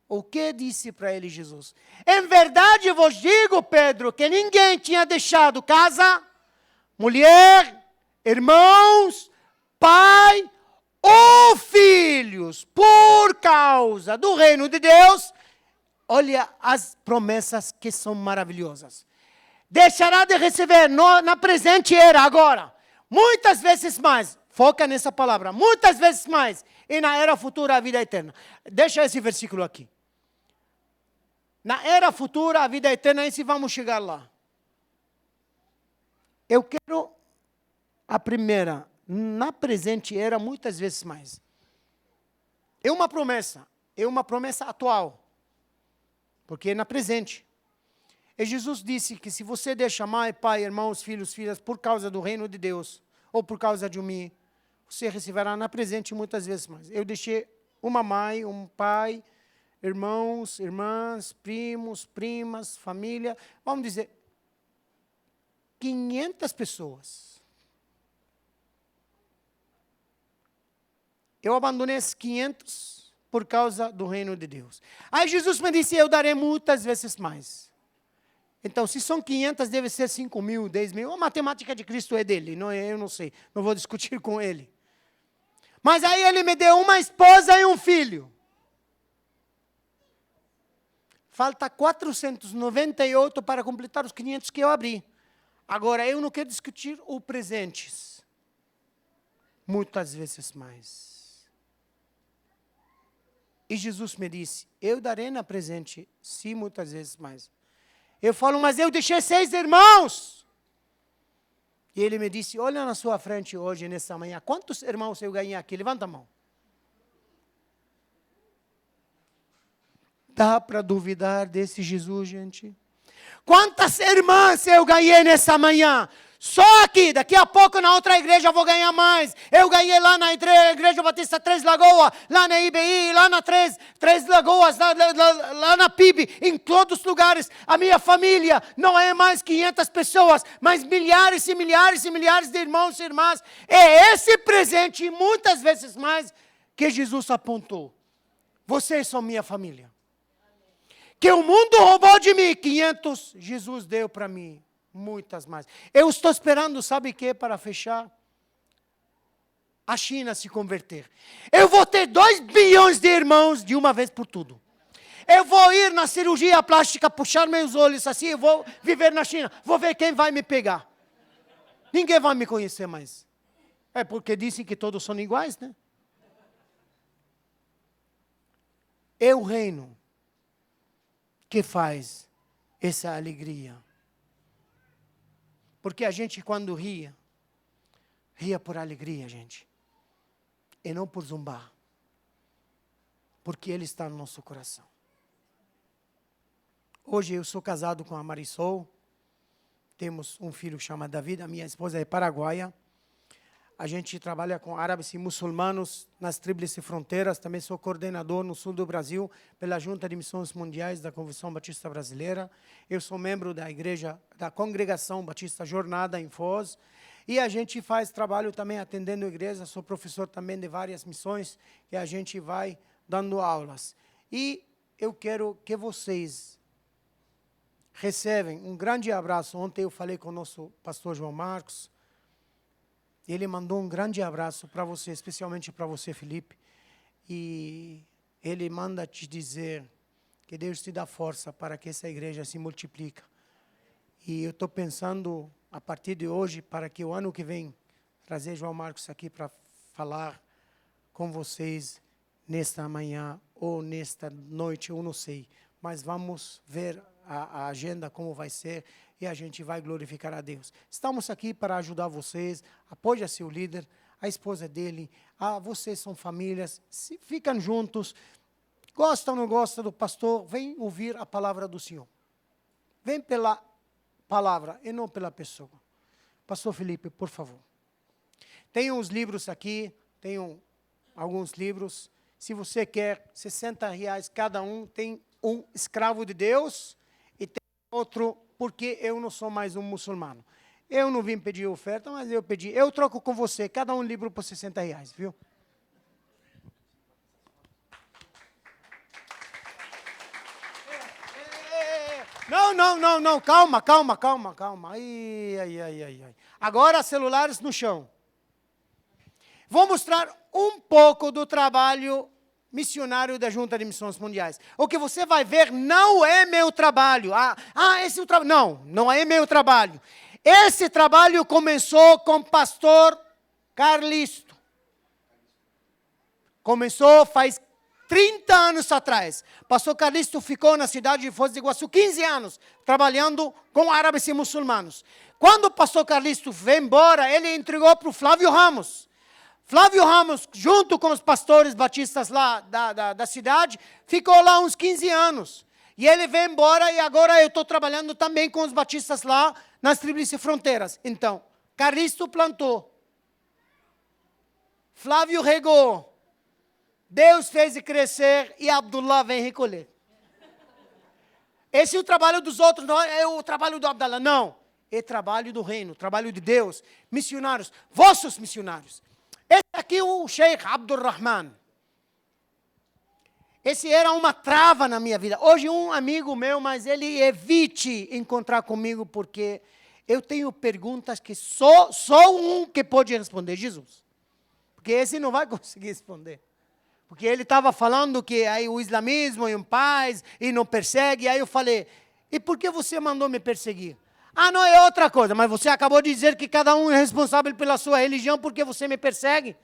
O que disse para ele Jesus? Em verdade vos digo, Pedro, que ninguém tinha deixado casa, mulher, irmãos, pai ou filhos, por causa do reino de Deus. Olha as promessas que são maravilhosas. Deixará de receber na presente era agora. Muitas vezes mais, foca nessa palavra, muitas vezes mais, e na era futura a vida eterna. Deixa esse versículo aqui. Na era futura a vida eterna, e se vamos chegar lá. Eu quero a primeira, na presente era muitas vezes mais. É uma promessa atual, porque é na presente. E Jesus disse que se você deixa mãe, pai, irmãos, filhos, filhas, por causa do reino de Deus, ou por causa de mim, você receberá na presente muitas vezes mais. Eu deixei uma mãe, um pai, irmãos, irmãs, primos, primas, família, vamos dizer, 500 pessoas. Eu abandonei esses 500 por causa do reino de Deus. Aí Jesus me disse, eu darei muitas vezes mais. Então, se são 500, deve ser 5 mil, 10 mil. A matemática de Cristo é dele, não é, eu não sei. Não vou discutir com ele. Mas aí ele me deu uma esposa e um filho. Falta 498 para completar os 500 que eu abri. Agora, eu não quero discutir os presentes. Muitas vezes mais. E Jesus me disse, eu darei na presente, sim, muitas vezes mais. Eu falo, mas eu deixei 6 irmãos. E ele me disse, olha na sua frente hoje, nessa manhã, quantos irmãos eu ganhei aqui? Levanta a mão. Dá para duvidar desse Jesus, gente? Quantas irmãs eu ganhei nessa manhã? Só aqui, daqui a pouco na outra igreja eu vou ganhar mais. Eu ganhei lá na Igreja Batista Três Lagoas, lá na IBI, lá na Três Lagoas, lá na PIB, em todos os lugares. A minha família não é mais 500 pessoas, mas milhares e milhares e milhares de irmãos e irmãs. É esse presente, e muitas vezes mais, que Jesus apontou. Vocês são minha família. Que o mundo roubou de mim, 500, Jesus deu para mim. Muitas mais. Eu estou esperando, sabe o que, para fechar? A China se converter. Eu vou ter 2 bilhões de irmãos de uma vez por tudo. Eu vou ir na cirurgia plástica, puxar meus olhos assim, eu vou viver na China. Vou ver quem vai me pegar. Ninguém vai me conhecer mais. É porque dizem que todos são iguais, né? É o reino que faz essa alegria. Porque a gente, quando ria por alegria, gente. E não por zombar. Porque Ele está no nosso coração. Hoje eu sou casado com a Marisol. Temos um filho chamado David. A minha esposa é paraguaia. A gente trabalha com árabes e muçulmanos nas tríplices fronteiras. Também sou coordenador no sul do Brasil pela Junta de Missões Mundiais da Convenção Batista Brasileira. Eu sou membro da igreja, da Congregação Batista Jornada em Foz. E a gente faz trabalho também atendendo igrejas. Sou professor também de várias missões e a gente vai dando aulas. E eu quero que vocês recebem um grande abraço. Ontem eu falei com o nosso pastor João Marcos. Ele mandou um grande abraço para você, especialmente para você, Felipe. E ele manda te dizer que Deus te dá força para que essa igreja se multiplique. E eu estou pensando, a partir de hoje, para que o ano que vem, trazer João Marcos aqui para falar com vocês nesta manhã ou nesta noite, eu não sei. Mas vamos ver a agenda, como vai ser, e a gente vai glorificar a Deus. Estamos aqui para ajudar vocês. Apoie seu líder, a esposa dele. Vocês são famílias, ficam juntos. Gosta ou não gosta do pastor, vem ouvir a palavra do Senhor. Vem pela palavra e não pela pessoa. Pastor Felipe, por favor. Tem uns livros aqui, tem alguns livros. Se você quer R$60 cada um, tem um escravo de Deus e tem outro, porque eu não sou mais um muçulmano. Eu não vim pedir oferta, mas eu pedi. Eu troco com você, cada um livro por R$60, viu? Não, calma. Ai. Agora, celulares no chão. Vou mostrar um pouco do trabalho missionário da Junta de Missões Mundiais. O que você vai ver não é meu trabalho. Esse é o trabalho. Não é meu trabalho. Esse trabalho começou com o pastor Carlisto. Começou faz 30 anos atrás. Pastor Carlisto ficou na cidade de Foz do Iguaçu 15 anos, trabalhando com árabes e muçulmanos. Quando o pastor Carlisto veio embora, ele entregou para o Flávio Ramos. Flávio Ramos, junto com os pastores batistas lá da cidade, ficou lá uns 15 anos. E ele veio embora e agora eu estou trabalhando também com os batistas lá nas tríplices fronteiras. Então, Carlisto plantou. Flávio regou. Deus fez crescer e Abdullah vem recolher. Esse é o trabalho dos outros, não é o trabalho do Abdallah, não. É trabalho do reino, trabalho de Deus. Missionários, vossos missionários. Esse aqui é o Sheikh Abdul Rahman. Esse era uma trava na minha vida. Hoje um amigo meu, mas ele evite encontrar comigo porque eu tenho perguntas que só um que pode responder, Jesus. Porque esse não vai conseguir responder. Porque ele estava falando que aí o islamismo é um paz e não persegue. Aí eu falei, e por que você mandou me perseguir? Ah, não, é outra coisa, mas você acabou de dizer que cada um é responsável pela sua religião porque você me persegue.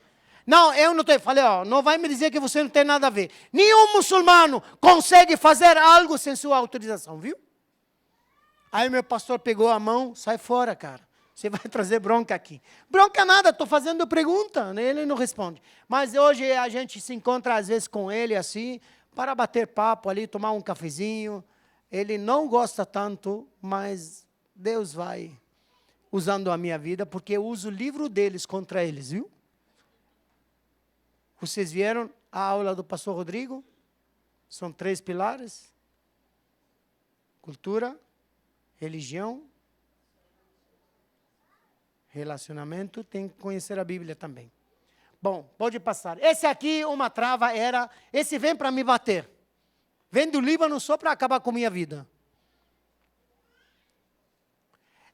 Não, eu não tenho. Falei, não vai me dizer que você não tem nada a ver. Nenhum muçulmano consegue fazer algo sem sua autorização, viu? Aí meu pastor pegou a mão, sai fora, cara. Você vai trazer bronca aqui. Bronca nada, estou fazendo pergunta, ele não responde. Mas hoje a gente se encontra às vezes com ele assim, para bater papo ali, tomar um cafezinho. Ele não gosta tanto, mas Deus vai usando a minha vida, porque eu uso o livro deles contra eles, viu? Vocês vieram a aula do pastor Rodrigo? São 3 pilares: cultura, religião, relacionamento, tem que conhecer a Bíblia também. Bom, pode passar. Esse aqui, uma trava era, esse vem para me bater. Vem do Líbano só para acabar com a minha vida.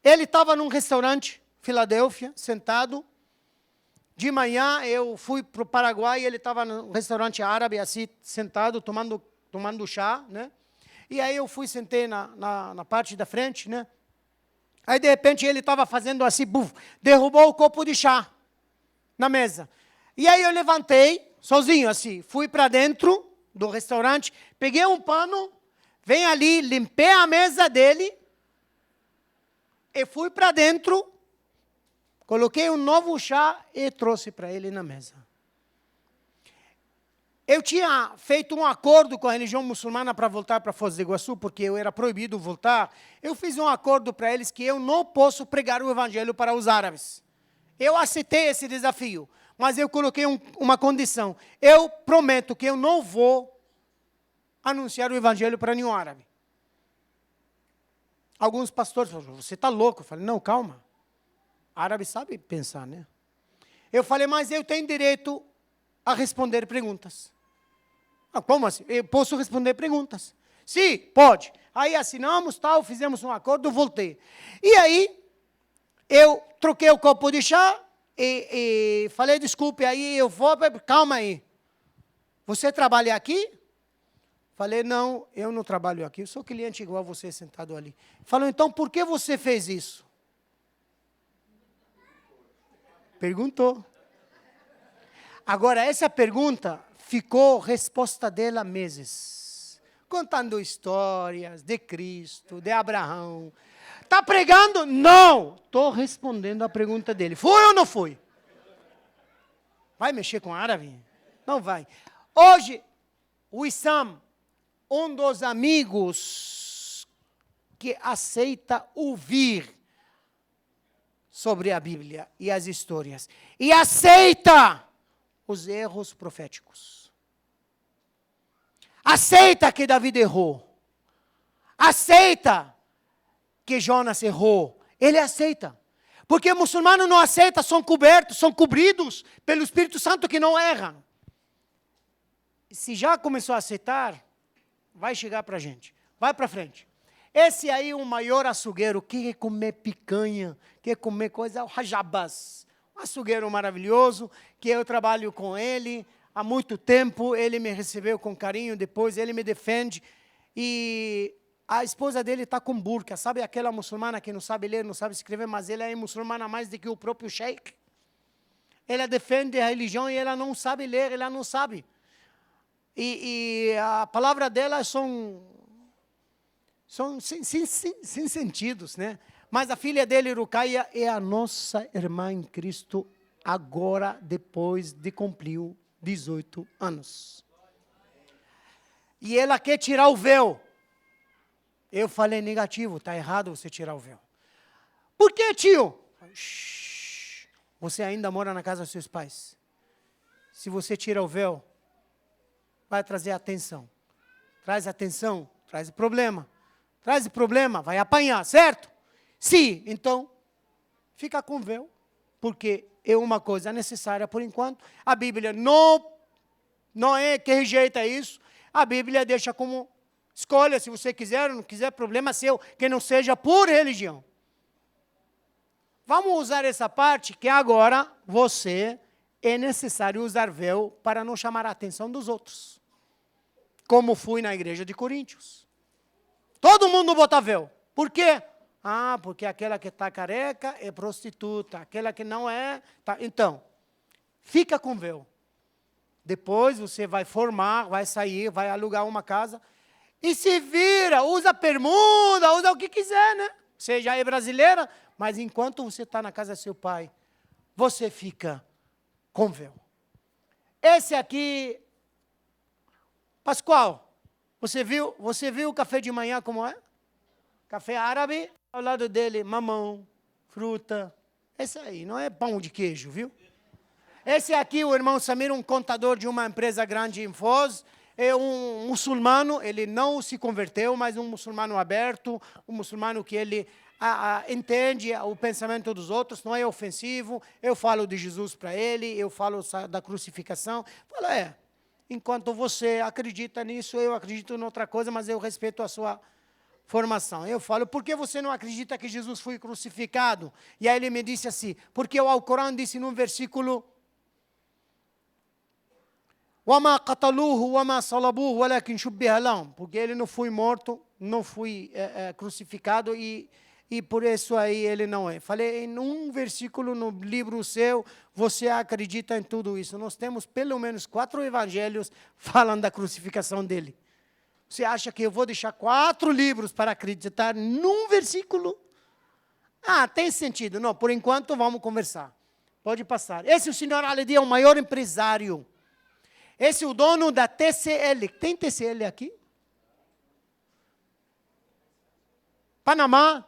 Ele estava num restaurante, Filadélfia, sentado. De manhã eu fui para o Paraguai, ele estava num restaurante árabe, assim, sentado, tomando chá, né? E aí eu fui, sentei na parte da frente, né? Aí, de repente, ele estava fazendo assim, buf, derrubou o copo de chá na mesa. E aí eu levantei, sozinho assim, fui para dentro do restaurante, peguei um pano, vem ali, limpei a mesa dele, e fui para dentro, coloquei um novo chá e trouxe para ele na mesa. Eu tinha feito um acordo com a religião muçulmana para voltar para Foz do Iguaçu, porque eu era proibido voltar. Eu fiz um acordo para eles que eu não posso pregar o evangelho para os árabes. Eu aceitei esse desafio, mas eu coloquei uma condição. Eu prometo que eu não vou anunciar o evangelho para nenhum árabe. Alguns pastores falaram, você está louco? Eu falei, não, calma. Árabe sabe pensar, né? Eu falei, mas eu tenho direito a responder perguntas. Ah, como assim? Eu posso responder perguntas? Sim, pode. Aí assinamos, tal, fizemos um acordo, voltei. E aí, eu troquei o copo de chá e falei, desculpe, aí eu vou, calma aí. Você trabalha aqui? Falei, não, eu não trabalho aqui, eu sou cliente igual você sentado ali. Falou, então por que você fez isso? Perguntou. Agora, essa pergunta ficou resposta dela meses. Contando histórias de Cristo, de Abraão. Está pregando? Não! Estou respondendo a pergunta dele. Foi ou não foi? Vai mexer com árabe? Não vai. Hoje, o Issam, um dos amigos que aceita ouvir sobre a Bíblia e as histórias. E aceita os erros proféticos. Aceita que Davi errou. Aceita que Jonas errou. Ele aceita. Porque muçulmano não aceita, são cobertos, são cobridos pelo Espírito Santo que não erram. Se já começou a aceitar, vai chegar para a gente. Vai para frente. Esse aí é o maior açougueiro, que quer comer picanha, quer comer coisa, o Rajabas. Um açougueiro maravilhoso, que eu trabalho com ele há muito tempo, ele me recebeu com carinho, depois ele me defende. E a esposa dele está com burca, sabe aquela muçulmana que não sabe ler, não sabe escrever, mas ela é muçulmana mais do que o próprio sheik. Ela defende a religião e ela não sabe ler, ela não sabe. E a palavra dela são sem sentidos, né? Mas a filha dele, Rucaia, é a nossa irmã em Cristo agora, depois de cumprir 18 anos. E ela quer tirar o véu. Eu falei, negativo, está errado você tirar o véu. Por que, tio? Shhh, você ainda mora na casa dos seus pais. Se você tira o véu, vai trazer atenção. Traz atenção, traz problema. Traz problema, vai apanhar, certo? Sim, então, fica com véu, porque é uma coisa necessária por enquanto. A Bíblia não é que rejeita isso, A Bíblia deixa como escolha, se você quiser ou não quiser, problema seu, que não seja por religião. Vamos usar essa parte que agora você é necessário usar véu para não chamar a atenção dos outros. Como fui na igreja de Coríntios. Todo mundo bota véu. Por quê? Ah, porque aquela que está careca é prostituta, aquela que não é... Tá. Então, fica com véu. Depois você vai formar, vai sair, vai alugar uma casa e se vira, usa bermuda, usa o que quiser, né? Você já é brasileira, mas enquanto você está na casa do seu pai, você fica com véu. Esse aqui, Pascoal, você viu o café de manhã como é? Café árabe, ao lado dele, mamão, fruta. Esse aí, não é pão de queijo, viu? Esse aqui, o irmão Samir, um contador de uma empresa grande em Foz, é um muçulmano, ele não se converteu, mas um muçulmano aberto, um muçulmano que ele entende o pensamento dos outros, não é ofensivo. Eu falo de Jesus para ele, eu falo da crucificação. Falo, enquanto você acredita nisso, eu acredito em outra coisa, mas eu respeito a sua formação. Eu falo, por que você não acredita que Jesus foi crucificado? E aí ele me disse assim, porque o Alcorão disse num versículo, وَمَا قَتَلُوهُ وَمَا صَلَبُوهُ وَلَكِنْ شُبِّهَ لَهُمْ, porque ele não foi morto, não foi crucificado e por isso aí ele não é. Falei, em um versículo no livro seu, você acredita em tudo isso. Nós temos pelo menos 4 evangelhos falando da crucificação dele. Você acha que eu vou deixar 4 livros para acreditar num versículo? Tem sentido. Não, por enquanto vamos conversar. Pode passar. Esse, o senhor Aledi, é o maior empresário. Esse é o dono da TCL. Tem TCL aqui? Panamá,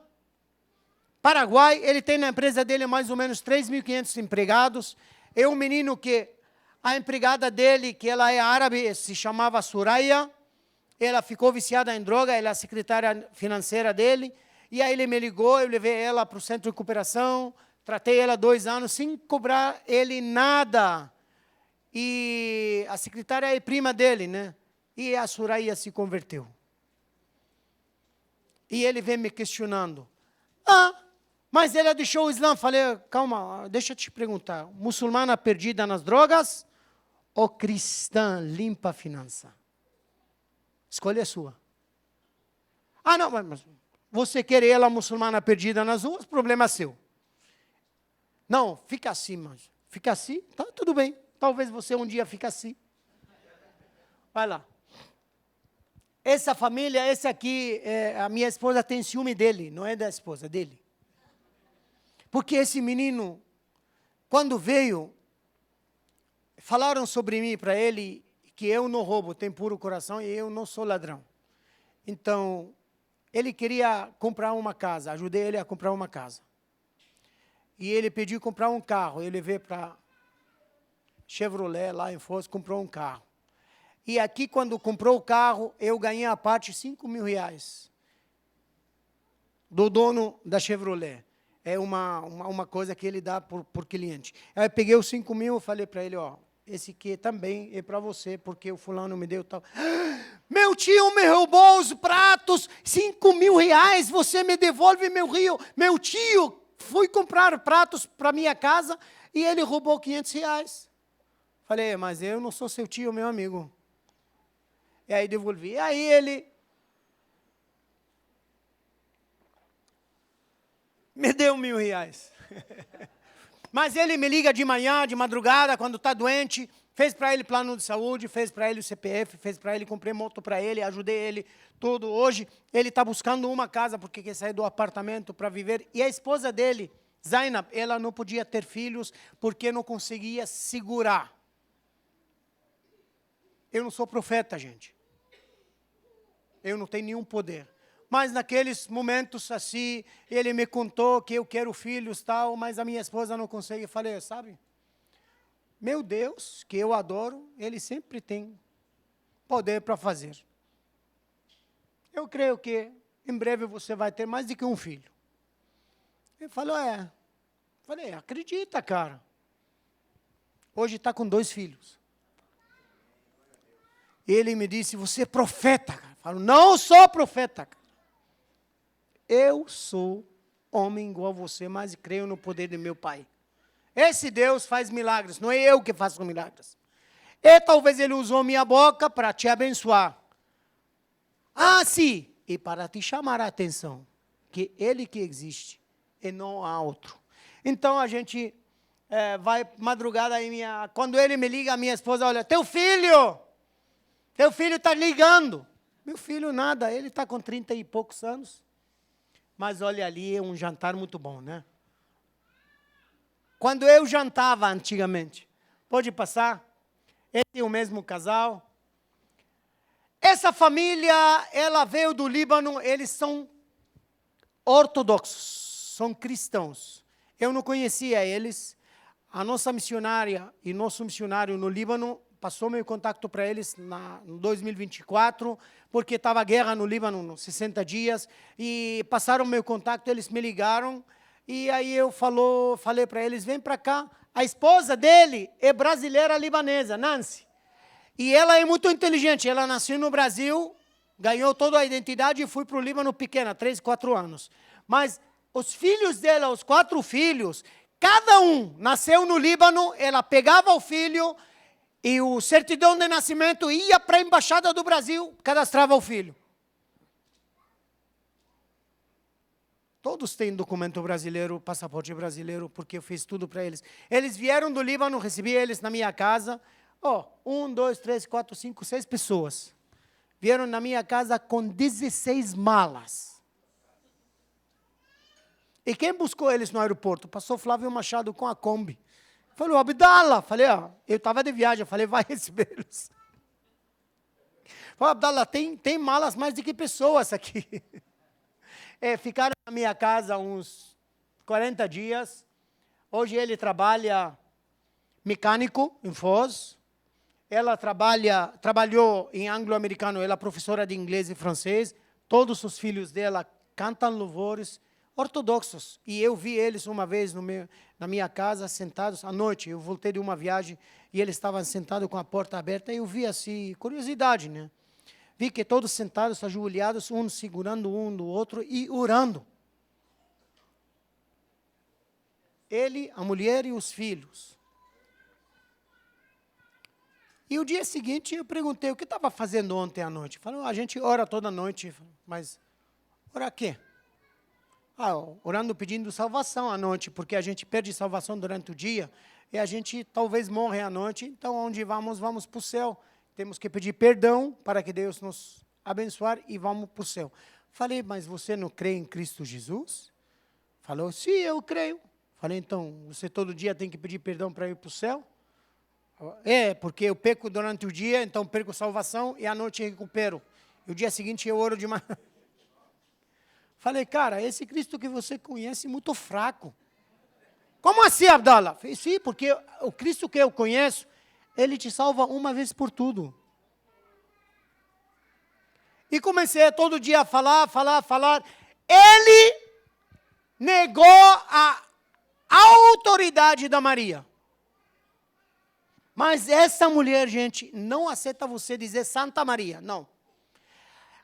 Paraguai, ele tem na empresa dele mais ou menos 3.500 empregados. É um menino que, a empregada dele, que ela é árabe, se chamava Suraya. Ela ficou viciada em droga, ela é a secretária financeira dele. E aí ele me ligou, eu levei ela para o centro de recuperação, tratei ela 2 anos, sem cobrar ele nada. E a secretária é prima dele, né? E a Suraya se converteu. E ele vem me questionando. Mas ela deixou o Islã. Falei, calma, deixa eu te perguntar. Muçulmana perdida nas drogas ou cristã limpa a finança? Escolha a sua. Não, mas você quer ela muçulmana perdida nas ruas, problema seu. Não, fica assim, mas fica assim, tá tudo bem. Talvez você um dia fique assim. Vai lá. Essa família, esse aqui, a minha esposa tem ciúme dele, não é da esposa, dele. Porque esse menino, quando veio, falaram sobre mim para ele que eu não roubo, tenho puro coração e eu não sou ladrão. Então, ele queria comprar uma casa, ajudei ele a comprar uma casa. E ele pediu comprar um carro, ele veio para Chevrolet, lá em Foz, comprou um carro. E aqui, quando comprou o carro, eu ganhei a parte R$5.000 do dono da Chevrolet. É uma coisa que ele dá por cliente. Aí eu peguei os 5.000 e falei para ele, esse aqui também é para você, porque o fulano me deu tal. Meu tio me roubou os pratos, R$5.000, você me devolve meu rio. Meu tio, fui comprar pratos para minha casa e ele roubou R$500. Falei, mas eu não sou seu tio, meu amigo. E aí devolvi. Aí ele me deu R$1.000. Mas ele me liga de manhã, de madrugada, quando está doente, fez para ele plano de saúde, fez para ele o CPF, fez para ele, comprei moto para ele, ajudei ele, tudo. Hoje, ele está buscando uma casa, porque quer sair do apartamento para viver. E a esposa dele, Zainab, ela não podia ter filhos, porque não conseguia segurar. Eu não sou profeta, gente. Eu não tenho nenhum poder. Mas naqueles momentos assim, ele me contou que eu quero filhos tal, mas a minha esposa não consegue. Eu falei, sabe? Meu Deus, que eu adoro, ele sempre tem poder para fazer. Eu creio que em breve você vai ter mais do que um filho. Ele falou, Falei, acredita, cara. Hoje está com 2 filhos. Ele me disse, você é profeta, cara. Eu falo, não sou profeta, cara. Eu sou homem igual a você, mas creio no poder do meu Pai. Esse Deus faz milagres, não é eu que faço milagres. E talvez Ele usou minha boca para te abençoar. Ah, sim, e para te chamar a atenção, que Ele que existe e não há outro. Então a gente vai madrugada aí, quando ele me liga, a minha esposa, olha, teu filho está ligando. Meu filho nada, ele está com 30 e poucos anos. Mas olha ali, é um jantar muito bom, né? Quando eu jantava antigamente, pode passar, esse é o mesmo casal. Essa família, ela veio do Líbano, eles são ortodoxos, são cristãos. Eu não conhecia eles. A nossa missionária e nosso missionário no Líbano passou meu contato para eles em 2024, porque estava guerra no Líbano, nos 60 dias, e passaram meu contato, eles me ligaram, e aí eu falei para eles, vem para cá. A esposa dele é brasileira libanesa, Nancy. E ela é muito inteligente, ela nasceu no Brasil, ganhou toda a identidade e foi para o Líbano pequena, 3, 4 anos. Mas os filhos dela, os 4 filhos, cada um nasceu no Líbano, ela pegava o filho e o certidão de nascimento ia para a embaixada do Brasil, cadastrava o filho. Todos têm documento brasileiro, passaporte brasileiro, porque eu fiz tudo para eles. Eles vieram do Líbano, recebi eles na minha casa. 1, 2, 3, 4, 5, 6 pessoas. Vieram na minha casa com 16 malas. E quem buscou eles no aeroporto? Passou Flávio Machado com a Kombi. Falei, Abdala. Falei, eu estava de viagem. Falei, vai recebê-los. Falei, Abdala, tem malas mais do que pessoas aqui. Ficaram na minha casa uns 40 dias. Hoje ele trabalha mecânico em Foz. Ela trabalhou em anglo-americano, ela é professora de inglês e francês. Todos os filhos dela cantam louvores ortodoxos. E eu vi eles uma vez na minha casa, sentados à noite. Eu voltei de uma viagem e eles estavam sentados com a porta aberta. E eu vi assim, curiosidade, né? Vi que todos sentados, ajoelhados, um segurando um do outro e orando. Ele, a mulher e os filhos. E o dia seguinte eu perguntei, o que estava fazendo ontem à noite? Falou, a gente ora toda noite. Mas, ora quê? Orando pedindo salvação à noite, porque a gente perde salvação durante o dia, e a gente talvez morre à noite, então onde vamos para o céu. Temos que pedir perdão para que Deus nos abençoe e vamos para o céu. Falei, mas você não crê em Cristo Jesus? Falou, sim, eu creio. Falei, então, você todo dia tem que pedir perdão para ir para o céu? Porque eu peco durante o dia, então perco salvação e à noite recupero. E o dia seguinte eu oro demais. Falei, cara, esse Cristo que você conhece é muito fraco. Como assim, Abdala? Falei, sim, porque o Cristo que eu conheço, ele te salva uma vez por tudo. E comecei todo dia a falar. Ele negou a autoridade da Maria. Mas essa mulher, gente, não aceita você dizer Santa Maria, não.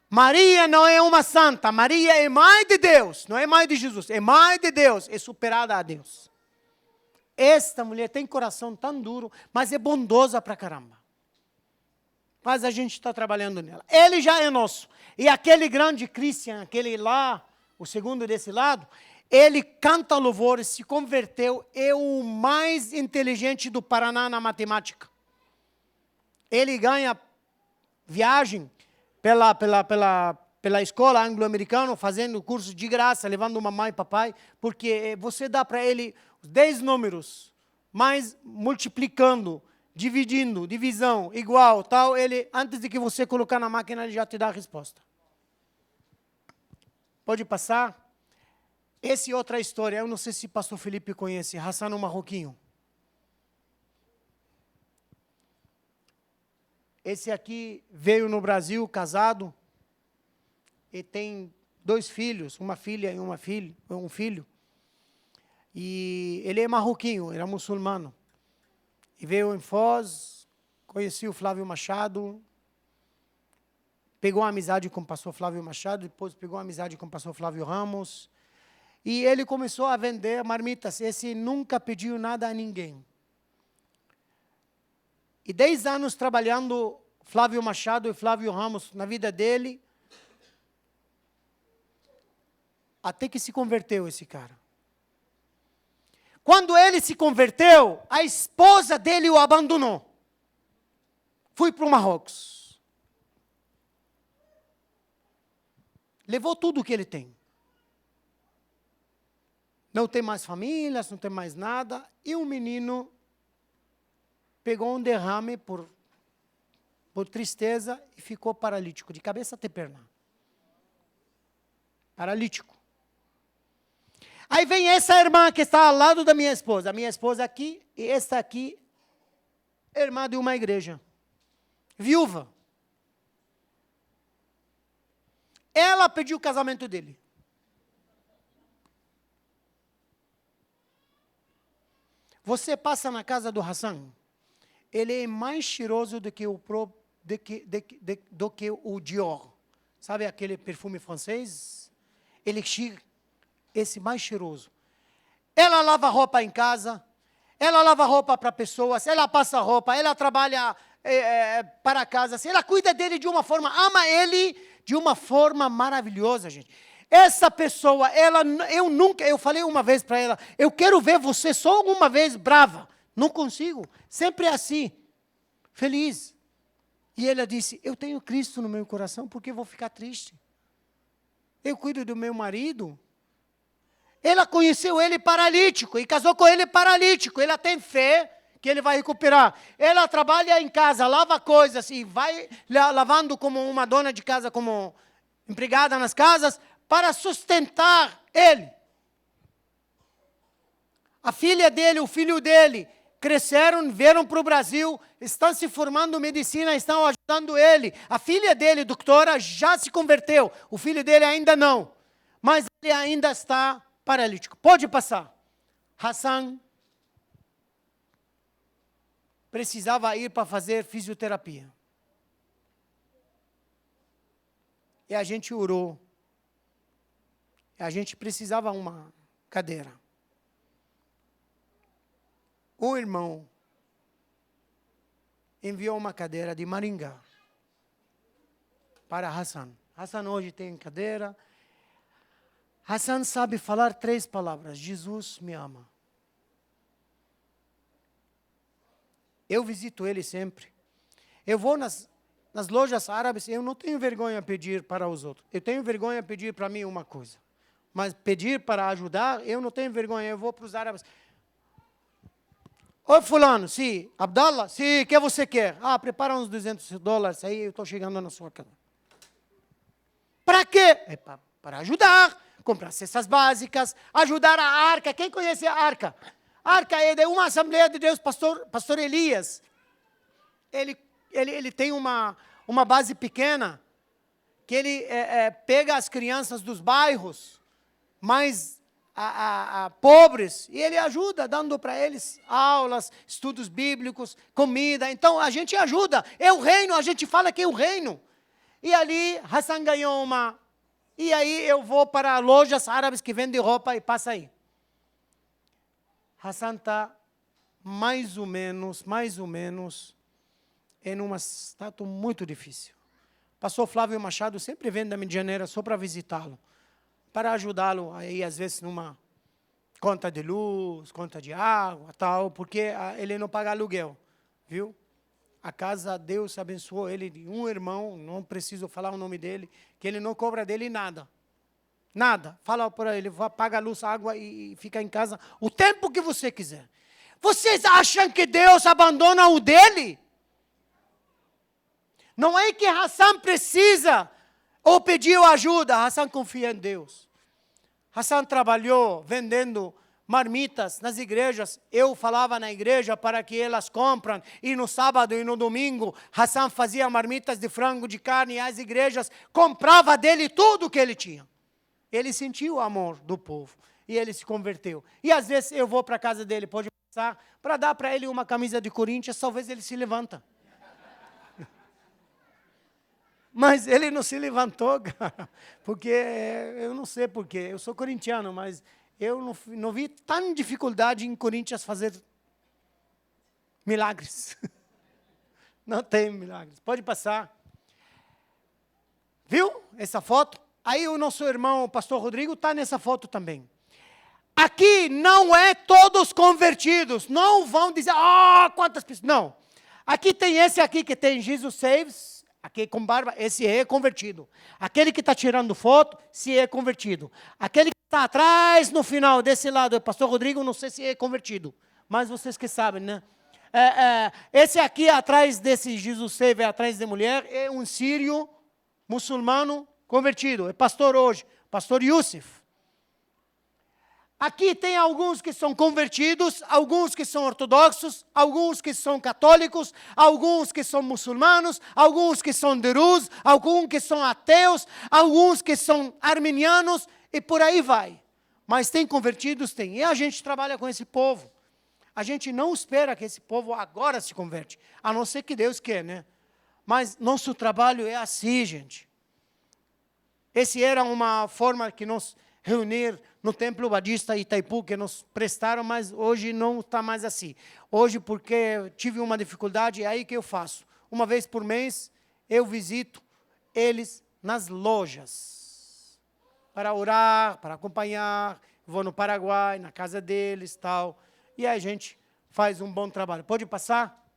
Maria não é uma santa, Maria é mãe de Deus, não é mãe de Jesus, é mãe de Deus, é superada a Deus. Esta mulher tem coração tão duro, mas é bondosa pra caramba. Mas a gente está trabalhando nela. Ele já é nosso. E aquele grande Christian, aquele lá, o segundo desse lado, ele canta louvores, se converteu, é o mais inteligente do Paraná na matemática. Ele ganha viagem pela escola anglo-americana, fazendo curso de graça, levando mamãe e papai, porque você dá para ele 10 números, mas multiplicando, dividindo, divisão, igual, tal, ele, antes de que você colocar na máquina, ele já te dá a resposta. Pode passar? Essa é outra história, eu não sei se o pastor Felipe conhece, Hassan o Marroquinho. Esse aqui veio no Brasil, casado, e tem 2 filhos, uma filha e um filho. E ele é marroquino, era muçulmano. E veio em Foz, conheci o Flávio Machado, pegou amizade com o pastor Flávio Machado, depois pegou amizade com o pastor Flávio Ramos, e ele começou a vender marmitas. Esse nunca pediu nada a ninguém. E 10 anos trabalhando Flávio Machado e Flávio Ramos na vida dele, até que se converteu esse cara. Quando ele se converteu, a esposa dele o abandonou. Foi para o Marrocos. Levou tudo o que ele tem. Não tem mais famílias, não tem mais nada. E um menino pegou um derrame por tristeza e ficou paralítico, de cabeça até perna. Paralítico. Aí vem essa irmã que está ao lado da minha esposa. A minha esposa aqui e esta aqui, irmã de uma igreja. Viúva. Ela pediu o casamento dele. Você passa na casa do Hassan, ele é mais cheiroso do que o Dior. Sabe aquele perfume francês? Ele cheira, esse mais cheiroso. Ela lava roupa em casa, ela lava roupa para pessoas, ela passa roupa, ela trabalha para casa. Ela cuida dele de uma forma, ama ele de uma forma maravilhosa, gente. Essa pessoa, eu falei uma vez para ela, eu quero ver você só uma vez brava. Não consigo, sempre assim, feliz. E ela disse, eu tenho Cristo no meu coração, por que vou ficar triste? Eu cuido do meu marido. Ela conheceu ele paralítico e casou com ele paralítico. Ela tem fé que ele vai recuperar. Ela trabalha em casa, lava coisas e vai lavando como uma dona de casa, como empregada nas casas, para sustentar ele. A filha dele, o filho dele, cresceram, vieram para o Brasil, estão se formando em medicina, estão ajudando ele. A filha dele, doutora, já se converteu. O filho dele ainda não. Mas ele ainda está paralítico. Pode passar. Hassan precisava ir para fazer fisioterapia. E a gente orou. A gente precisava uma cadeira. O irmão enviou uma cadeira de Maringá para Hassan. Hassan hoje tem cadeira. Hassan sabe falar 3 palavras. Jesus me ama. Eu visito ele sempre. Eu vou nas lojas árabes, eu não tenho vergonha de pedir para os outros. Eu tenho vergonha de pedir para mim uma coisa. Mas pedir para ajudar, eu não tenho vergonha. Eu vou para os árabes. Oi, fulano, sim. Abdallah, sim, o que você quer? Prepara uns $200 aí, eu estou chegando na sua casa. Para quê? É para ajudar, comprar cestas básicas, ajudar a arca. Quem conhece a arca? A arca é de uma Assembleia de Deus, pastor Elias. Ele tem uma base pequena, que ele pega as crianças dos bairros, mais pobres, e ele ajuda, dando para eles aulas, estudos bíblicos, comida. Então, a gente ajuda. É o reino, a gente fala que é o reino. E ali, Hassan ganhou uma. E aí, eu vou para lojas árabes que vendem roupa e passa aí. Hassan está mais ou menos, em uma situação muito difícil. Pastor Flávio Machado sempre vem da Medianeira só para visitá-lo, para ajudá-lo aí, às vezes, numa conta de luz, conta de água, tal, porque ele não paga aluguel, viu? A casa, Deus abençoou ele de um irmão, não preciso falar o nome dele, que ele não cobra dele nada. Nada. Fala para ele, paga a luz, água e fica em casa o tempo que você quiser. Vocês acham que Deus abandona o dele? Não é que Hassan precisa ou pediu ajuda, Hassan confia em Deus. Hassan trabalhou vendendo marmitas nas igrejas. Eu falava na igreja para que elas comprem. E no sábado e no domingo, Hassan fazia marmitas de frango, de carne. E as igrejas compravam dele tudo que ele tinha. Ele sentiu o amor do povo. E ele se converteu. E às vezes eu vou para a casa dele, pode passar, para dar para ele uma camisa de Corinthians, talvez ele se levanta. Mas ele não se levantou, cara, porque eu não sei porquê. Eu sou corintiano, mas eu não vi tanta dificuldade em Corinthians fazer milagres. Não tem milagres. Pode passar. Viu essa foto? Aí o nosso irmão, o pastor Rodrigo, está nessa foto também. Aqui não é todos convertidos. Não vão dizer, quantas pessoas. Não. Aqui tem esse aqui que tem Jesus Saves, aqui com barba, esse é convertido. Aquele que está tirando foto, se é convertido. Aquele que está atrás, no final, desse lado, o pastor Rodrigo, não sei se é convertido. Mas vocês que sabem, né? Esse aqui atrás desse Jesus Save, atrás da mulher, é um sírio muçulmano convertido. É pastor hoje, pastor Yusuf. Aqui tem alguns que são convertidos, alguns que são ortodoxos, alguns que são católicos, alguns que são muçulmanos, alguns que são derus, alguns que são ateus, alguns que são arminianos e por aí vai. Mas tem convertidos? Tem. E a gente trabalha com esse povo. A gente não espera que esse povo agora se converte, a não ser que Deus quer, né? Mas nosso trabalho é assim, gente. Essa era uma forma que nós reunir no Templo Batista Itaipu, que nos prestaram, mas hoje não está mais assim. Hoje, porque tive uma dificuldade, é aí que eu faço. Uma vez por mês, eu visito eles nas lojas, para orar, para acompanhar. Vou no Paraguai, na casa deles, tal. E aí a gente faz um bom trabalho. Pode passar?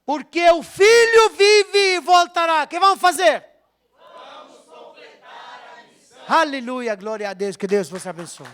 Porque o Filho vive e voltará. O que vamos fazer? Aleluia, glória a Deus, que Deus vos abençoe.